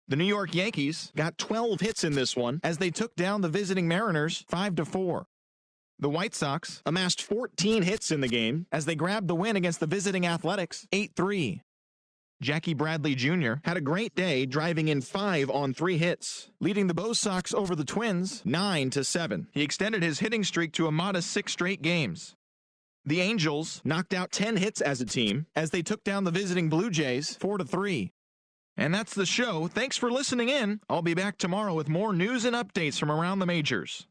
The New York Yankees got 12 hits in this one as they took down the visiting Mariners 5-4. The White Sox amassed 14 hits in the game as they grabbed the win against the visiting Athletics 8-3. Jackie Bradley Jr. had a great day, driving in 5 on 3 hits, leading the Bo Sox over the Twins 9-7. He extended his hitting streak to a modest 6 straight games. The Angels knocked out 10 hits as a team as they took down the visiting Blue Jays 4-3. And that's the show. Thanks for listening in. I'll be back tomorrow with more news and updates from around the majors.